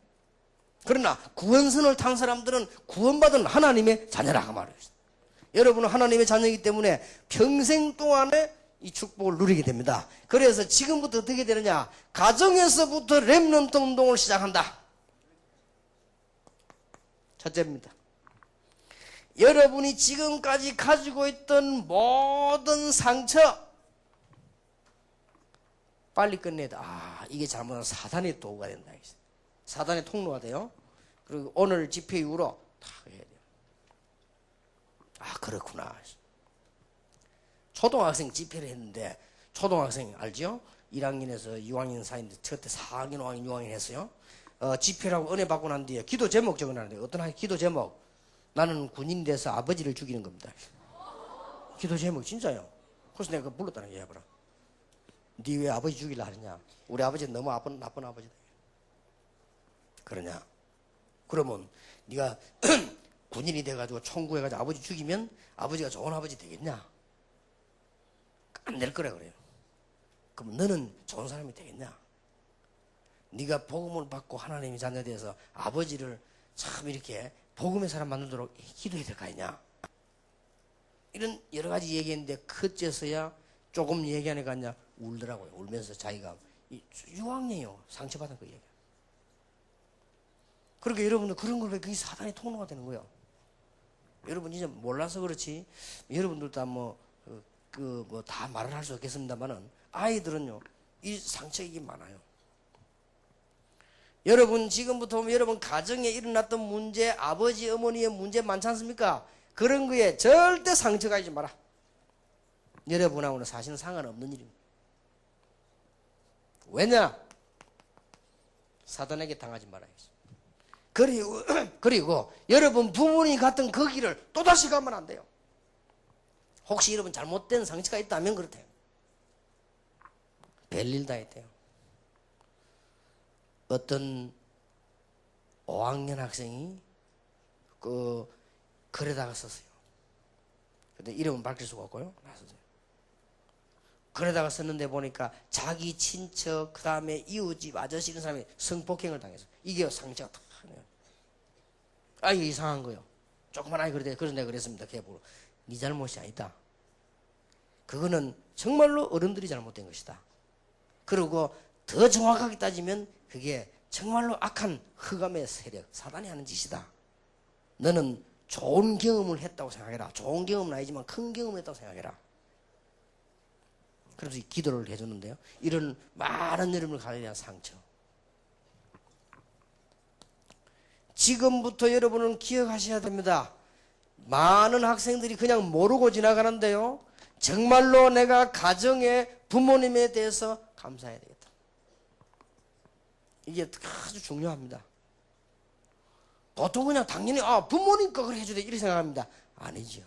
Speaker 1: 그러나 구원선을 탄 사람들은 구원받은 하나님의 자녀라 그 말이에요. 여러분은 하나님의 자녀이기 때문에 평생 동안에 이 축복을 누리게 됩니다. 그래서 지금부터 어떻게 되느냐? 가정에서부터 렘넌트 운동을 시작한다. 첫째입니다. 여러분이 지금까지 가지고 있던 모든 상처 빨리 끝내다. 이게 잘못하면 사단의 도구가 된다. 사단의 통로가 돼요. 그리고 오늘 집회 이후로 다 해야 돼요. 그렇구나. 초등학생 집회를 했는데 초등학생 알죠? 1학년에서 6학년 사이인데 그때 4학년, 5학년, 6학년 했어요. 집회라고 은혜 받고 난 뒤에 기도 제목 적어놨는데 어떤 기도 제목? 나는 군인 돼서 아버지를 죽이는 겁니다. 기도 제목 진짜요. 그래서 내가 그거 불렀다는 거야. 네 왜 아버지 죽이려 하느냐? 우리 아버지는 너무 나쁜 아버지다. 그러냐? 그러면 네가 군인이 돼가지고 총구해가지고 아버지 죽이면 아버지가 좋은 아버지 되겠냐? 안 될 거라 그래요. 그럼 너는 좋은 사람이 되겠냐? 네가 복음을 받고 하나님의 자녀 돼서 아버지를 참 이렇게 복음의 사람 만들도록 기도해야 될 거 아니냐? 이런 여러 가지 얘기했는데 그때서야 조금 얘기하니까 그냥 울더라고요. 울면서 자기가 6학년이요. 상처받은 그 얘기. 그러니까 여러분들 그런 걸 왜 그게 사단의 통로가 되는 거예요. 여러분 이제 몰라서 그렇지 여러분들도 다 말을 할 수 없겠습니다만은 아이들은요 이 상처 이게 많아요. 여러분 지금부터 보면 여러분 가정에 일어났던 문제, 아버지 어머니의 문제 많지 않습니까? 그런 거에 절대 상처가 있지 마라. 여러분하고는 사실은 상관없는 일입니다. 왜냐? 사단에게 당하지 말아야지. 그리고 여러분 부모님이 갔던 그 길을 또다시 가면 안 돼요. 혹시 여러분 잘못된 상처가 있다면 그렇대요. 별일 다 했대요. 어떤 5학년 학생이 글에다가 썼어요. 근데 이름은 밝힐 수가 없고요. 글에다가 썼는데 보니까 자기 친척 그 다음에 이웃집 아저씨 이런 사람이 성폭행을 당했어요. 이게 상처가 탁 하네요. 이게 이상한 거예요. 조그만 아이 그러대. 그래서 내가 그랬습니다. 걔보고 네 잘못이 아니다. 그거는 정말로 어른들이 잘못된 것이다. 그리고 더 정확하게 따지면 그게 정말로 악한 흑암의 세력, 사단이 하는 짓이다. 너는 좋은 경험을 했다고 생각해라. 좋은 경험은 아니지만 큰 경험을 했다고 생각해라. 그래서 이 기도를 해주는데요. 이런 많은 여러분을 가져야 대한 상처. 지금부터 여러분은 기억하셔야 됩니다. 많은 학생들이 그냥 모르고 지나가는데요. 정말로 내가 가정에 부모님에 대해서 감사해야 되겠다. 이게 아주 중요합니다. 보통 그냥 당연히 부모님과 그래 해줘야 돼 이렇게 생각합니다. 아니지요.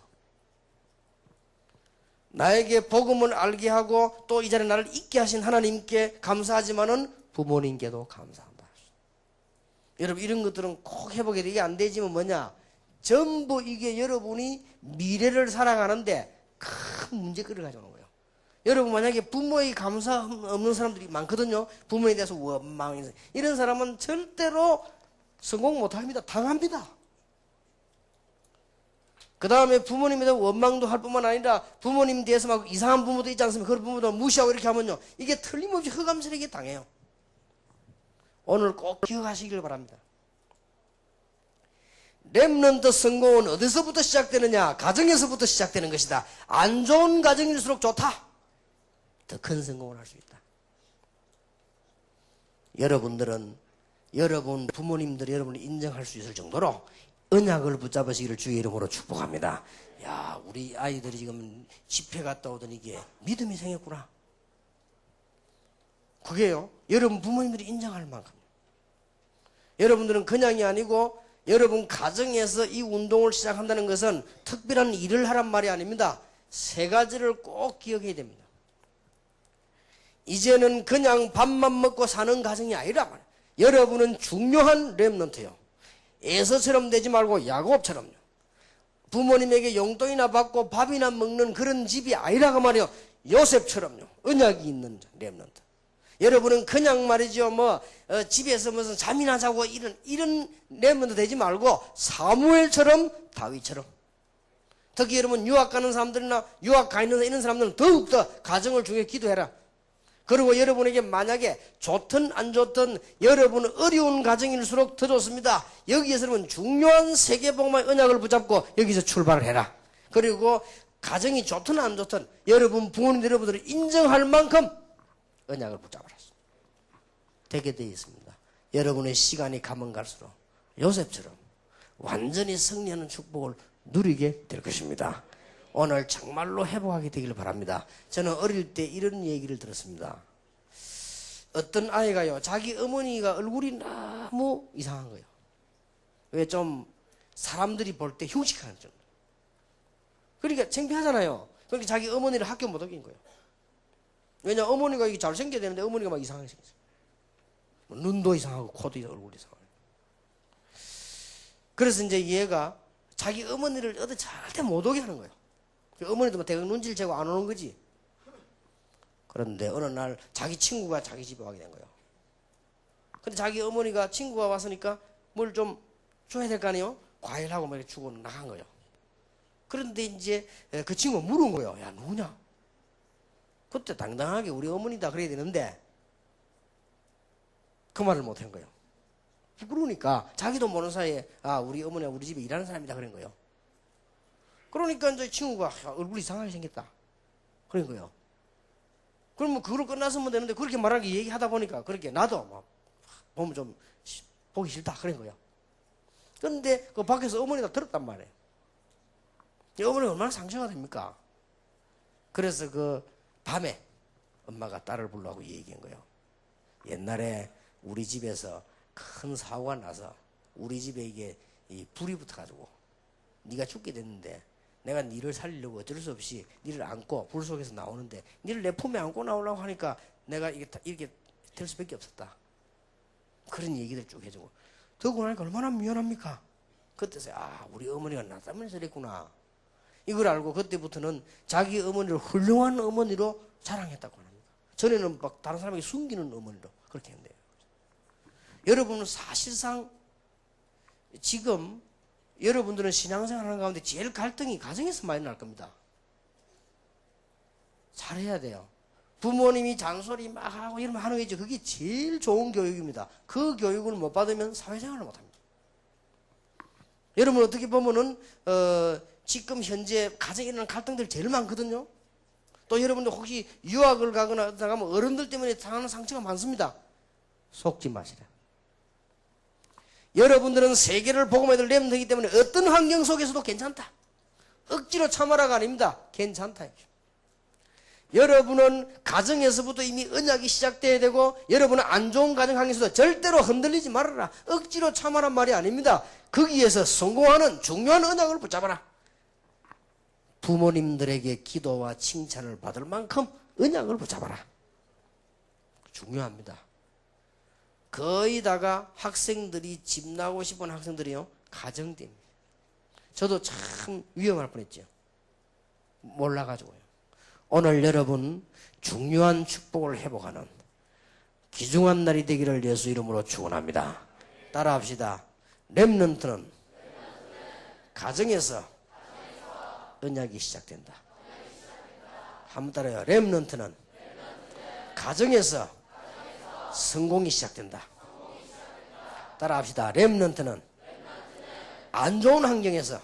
Speaker 1: 나에게 복음을 알게 하고 또 이 자리에 나를 있게 하신 하나님께 감사하지만은 부모님께도 감사한다. 여러분 이런 것들은 꼭 해보게 돼. 이게 안 되지만 뭐냐? 전부 이게 여러분이 미래를 살아가는데 큰 문제거리를 가져오는 거예요. 여러분 만약에 부모의 감사 없는 사람들이 많거든요. 부모에 대해서 원망 이런 사람은 절대로 성공 못합니다. 당합니다. 그 다음에 부모님에 대한 원망도 할 뿐만 아니라 부모님 대해서 막 이상한 부모도 있지 않습니까? 그런 부모도 무시하고 이렇게 하면요. 이게 틀림없이 흑암세력에 당해요. 오늘 꼭 기억하시길 바랍니다. 렘넌트 성공은 어디서부터 시작되느냐? 가정에서부터 시작되는 것이다. 안 좋은 가정일수록 좋다. 더 큰 성공을 할 수 있다. 여러분들은 여러분 부모님들이 여러분을 인정할 수 있을 정도로 언약을 붙잡으시기를 주의 이름으로 축복합니다. 야, 우리 아이들이 지금 집회 갔다 오더니 이게 믿음이 생겼구나. 그게요, 여러분 부모님들이 인정할 만큼. 여러분들은 그냥이 아니고 여러분 가정에서 이 운동을 시작한다는 것은 특별한 일을 하란 말이 아닙니다. 세 가지를 꼭 기억해야 됩니다. 이제는 그냥 밥만 먹고 사는 가정이 아니라 말이에요. 여러분은 중요한 렘넌트요. 에서처럼 되지 말고 야곱처럼요. 부모님에게 용돈이나 받고 밥이나 먹는 그런 집이 아니라고 말이에요. 요셉처럼요. 언약이 있는 렘넌트. 여러분은 그냥 말이죠. 집에서 무슨 잠이나 자고 이런 렘넌트 되지 말고 사무엘처럼 다윗처럼. 특히 여러분 유학 가는 사람들이나 유학 가 있는 이런 사람들은 더욱더 가정을 중요히 기도해라. 그리고 여러분에게 만약에 좋든 안 좋든 여러분은 어려운 가정일수록 더 좋습니다. 여기에서 여러분 중요한 세계복음의 언약을 붙잡고 여기서 출발을 해라. 그리고 가정이 좋든 안 좋든 여러분 부모님들 여러분들을 인정할 만큼 언약을 붙잡아라. 되게 되어 있습니다. 여러분의 시간이 가면 갈수록 요셉처럼 완전히 승리하는 축복을 누리게 될 것입니다. 오늘 정말로 회복하게 되기를 바랍니다. 저는 어릴 때 이런 얘기를 들었습니다. 어떤 아이가요, 자기 어머니가 얼굴이 너무 이상한 거예요. 왜 좀 사람들이 볼 때 흉측한 정도. 그러니까 창피하잖아요. 그러니까 자기 어머니를 학교 못 오긴 거예요. 왜냐, 어머니가 이게 잘생겨야 되는데 어머니가 막 이상하게 생겼어요. 눈도 이상하고 코도 이상하고 얼굴이 이상하고. 그래서 이제 얘가 자기 어머니를 어디 절대 못 오게 하는 거예요. 어머니도 대강 눈치를 채고 안 오는 거지. 그런데 어느 날 자기 친구가 자기 집에 와게 된 거예요. 근데 자기 어머니가 친구가 왔으니까 뭘 좀 줘야 될 거 아니에요? 과일하고 막 이렇게 주고 나간 거예요. 그런데 이제 그 친구가 물은 거예요. 야, 누구냐? 그때 당당하게 우리 어머니다 그래야 되는데 그 말을 못 한 거예요. 부끄러우니까 자기도 모르는 사이에 우리 어머니가 우리 집에 일하는 사람이다 그런 거예요. 그러니까 이제 친구가 얼굴이 이상하게 생겼다 그런 거예요. 그럼 뭐 그걸로 끝났으면 되는데 그렇게 말하기 얘기하다 보니까 그렇게 나도 막 보면 좀 보기 싫다 그런 거예요. 그런데 그 밖에서 어머니가 들었단 말이에요. 어머니가 얼마나 상처가 됩니까? 그래서 그 밤에 엄마가 딸을 불러하고 얘기한 거예요. 옛날에 우리 집에서 큰 사고가 나서 우리 집에 이게 불이 붙어가지고 네가 죽게 됐는데 내가 니를 살리려고 어쩔 수 없이 니를 안고 불 속에서 나오는데 니를 내 품에 안고 나오려고 하니까 내가 이렇게 될 수밖에 없었다. 그런 얘기들 쭉 해주고 듣고 나니까 얼마나 미안합니까? 그때서 우리 어머니가 나 때문에 저랬구나. 이걸 알고 그때부터는 자기 어머니를 훌륭한 어머니로 자랑했다고 합니다. 전에는 막 다른 사람에게 숨기는 어머니로 그렇게 했는데요. 여러분은 사실상 지금 여러분들은 신앙생활 하는 가운데 제일 갈등이 가정에서 많이 날 겁니다. 잘해야 돼요. 부모님이 잔소리 막 하고 이러면 하는 거죠. 그게 제일 좋은 교육입니다. 그 교육을 못 받으면 사회생활을 못 합니다. 여러분 어떻게 보면은 지금 현재 가정에 일어나는 갈등들이 제일 많거든요. 또 여러분들 혹시 유학을 가거나 나가면 어른들 때문에 당하는 상처가 많습니다. 속지 마시라. 여러분들은 세계를 복음에 들 렘넌트이기 때문에 어떤 환경 속에서도 괜찮다. 억지로 참아라가 아닙니다. 괜찮다. 여러분은 가정에서부터 이미 언약이 시작돼야 되고, 여러분은 안 좋은 가정 환경에서도 절대로 흔들리지 말아라. 억지로 참아란 말이 아닙니다. 거기에서 성공하는 중요한 언약을 붙잡아라. 부모님들에게 기도와 칭찬을 받을 만큼 언약을 붙잡아라. 중요합니다. 거의 다가 학생들이 집 나오고 싶은 학생들이요, 가정대입니다. 저도 참 위험할 뻔했죠. 몰라가지고요. 오늘 여러분 중요한 축복을 회복하는 귀중한 날이 되기를 예수 이름으로 축원합니다. 따라합시다. 렘넌트는 가정에서 언약이 시작된다. 한번 따라요. 렘넌트는 가정에서 성공이 시작된다. 따라합시다. 렘넌트는 안 좋은 환경에서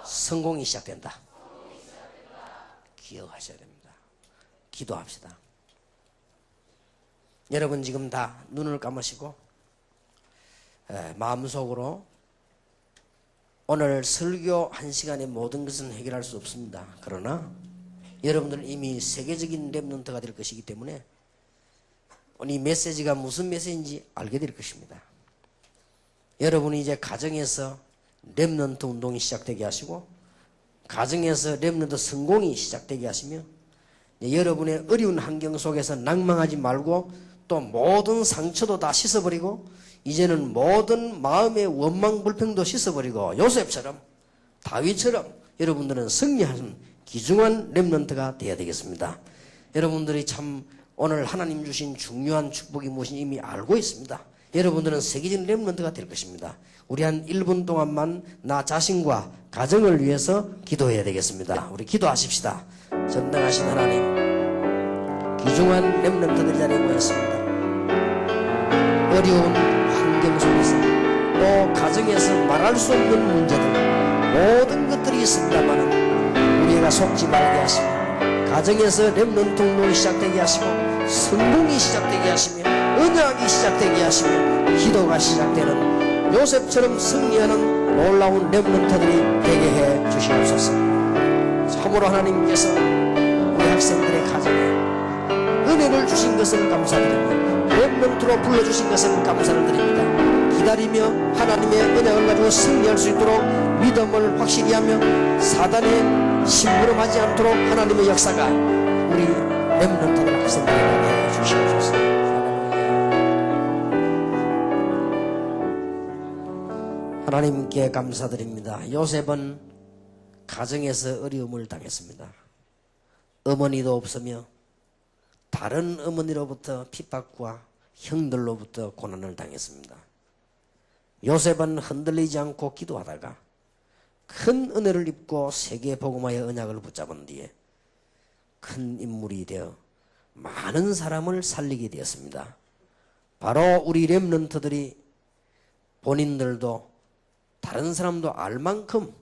Speaker 1: 성공이 시작된다. 기억하셔야 됩니다. 기도합시다. 여러분 지금 다 눈을 감으시고 마음속으로 오늘 설교 1시간에 모든 것은 해결할 수 없습니다. 그러나 여러분들은 이미 세계적인 렘넌트가 될 것이기 때문에 이 메시지가 무슨 메시지인지 알게 될 것입니다. 여러분이 이제 가정에서 렘넌트 운동이 시작되게 하시고, 가정에서 렘넌트 성공이 시작되게 하시며, 여러분의 어려운 환경 속에서 낭망하지 말고 또 모든 상처도 다 씻어버리고, 이제는 모든 마음의 원망 불평도 씻어버리고 요셉처럼 다윗처럼 여러분들은 승리하는 귀중한 렘넌트가 되어야 되겠습니다. 여러분들이 참 오늘 하나님 주신 중요한 축복이 무엇인지 이미 알고 있습니다. 여러분들은 세계적인 렘넌트가 될 것입니다. 우리 한 1분 동안만 나 자신과 가정을 위해서 기도해야 되겠습니다. 우리 기도하십시다. 전능하신 하나님, 귀중한 렘넌트들 자리에 모였습니다. 어려운 환경 속에서 또 가정에서 말할 수 없는 문제들, 모든 것들이 있습니다만 우리가 속지 말게 하시고, 가정에서 렘넌트 운동이 시작되게 하시고, 성공이 시작되게 하시며, 언약이 시작되게 하시며, 기도가 시작되는 요셉처럼 승리하는 놀라운 렘넌트들이 되게 해 주시옵소서. 참으로 하나님께서 우리 학생들의 가정에 은혜를 주신 것을 감사드립니다. 렘넌트로 불러주신 것을 감사를 드립니다. 기다리며 하나님의 은혜를 가지고 승리할 수 있도록 믿음을 확실히 하며 사단의 심부름하지 않도록 하나님의 역사가 우리 렘넌트들 학생들에게 해 주시옵소서. 하나님께 감사드립니다. 요셉은 가정에서 어려움을 당했습니다. 어머니도 없으며 다른 어머니로부터 핍박과 형들로부터 고난을 당했습니다. 요셉은 흔들리지 않고 기도하다가 큰 은혜를 입고 세계 복음화의 언약을 붙잡은 뒤에 큰 인물이 되어 많은 사람을 살리게 되었습니다. 바로 우리 렘넌트들이 본인들도 다른 사람도 알 만큼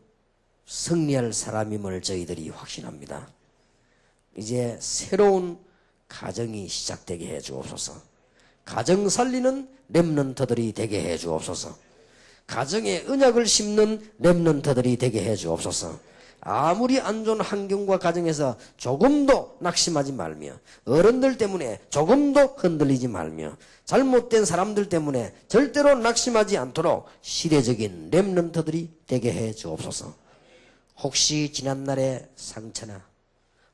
Speaker 1: 승리할 사람임을 저희들이 확신합니다. 이제 새로운 가정이 시작되게 해 주옵소서. 가정 살리는 렘넌트들이 되게 해 주옵소서. 가정에 언약을 심는 렘넌트들이 되게 해 주옵소서. 아무리 안 좋은 환경과 가정에서 조금도 낙심하지 말며, 어른들 때문에 조금도 흔들리지 말며, 잘못된 사람들 때문에 절대로 낙심하지 않도록 시대적인 렘넌트들이 되게 해 주옵소서. 혹시 지난날의 상처나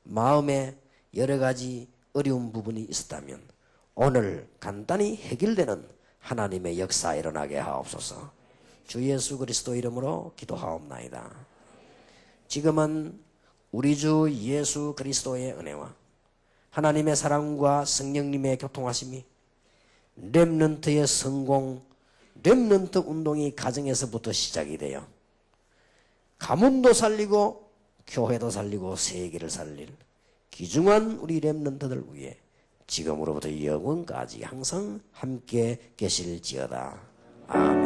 Speaker 1: 마음에 여러 가지 어려운 부분이 있었다면 오늘 간단히 해결되는 하나님의 역사 일어나게 하옵소서. 주 예수 그리스도 이름으로 기도하옵나이다. 지금은 우리 주 예수 그리스도의 은혜와 하나님의 사랑과 성령님의 교통하심이 렘넌트의 성공, 렘넌트 운동이 가정에서부터 시작이 돼요. 가문도 살리고 교회도 살리고 세계를 살릴 귀중한 우리 렘넌트들 위해 지금으로부터 영원까지 항상 함께 계실지어다. 아멘.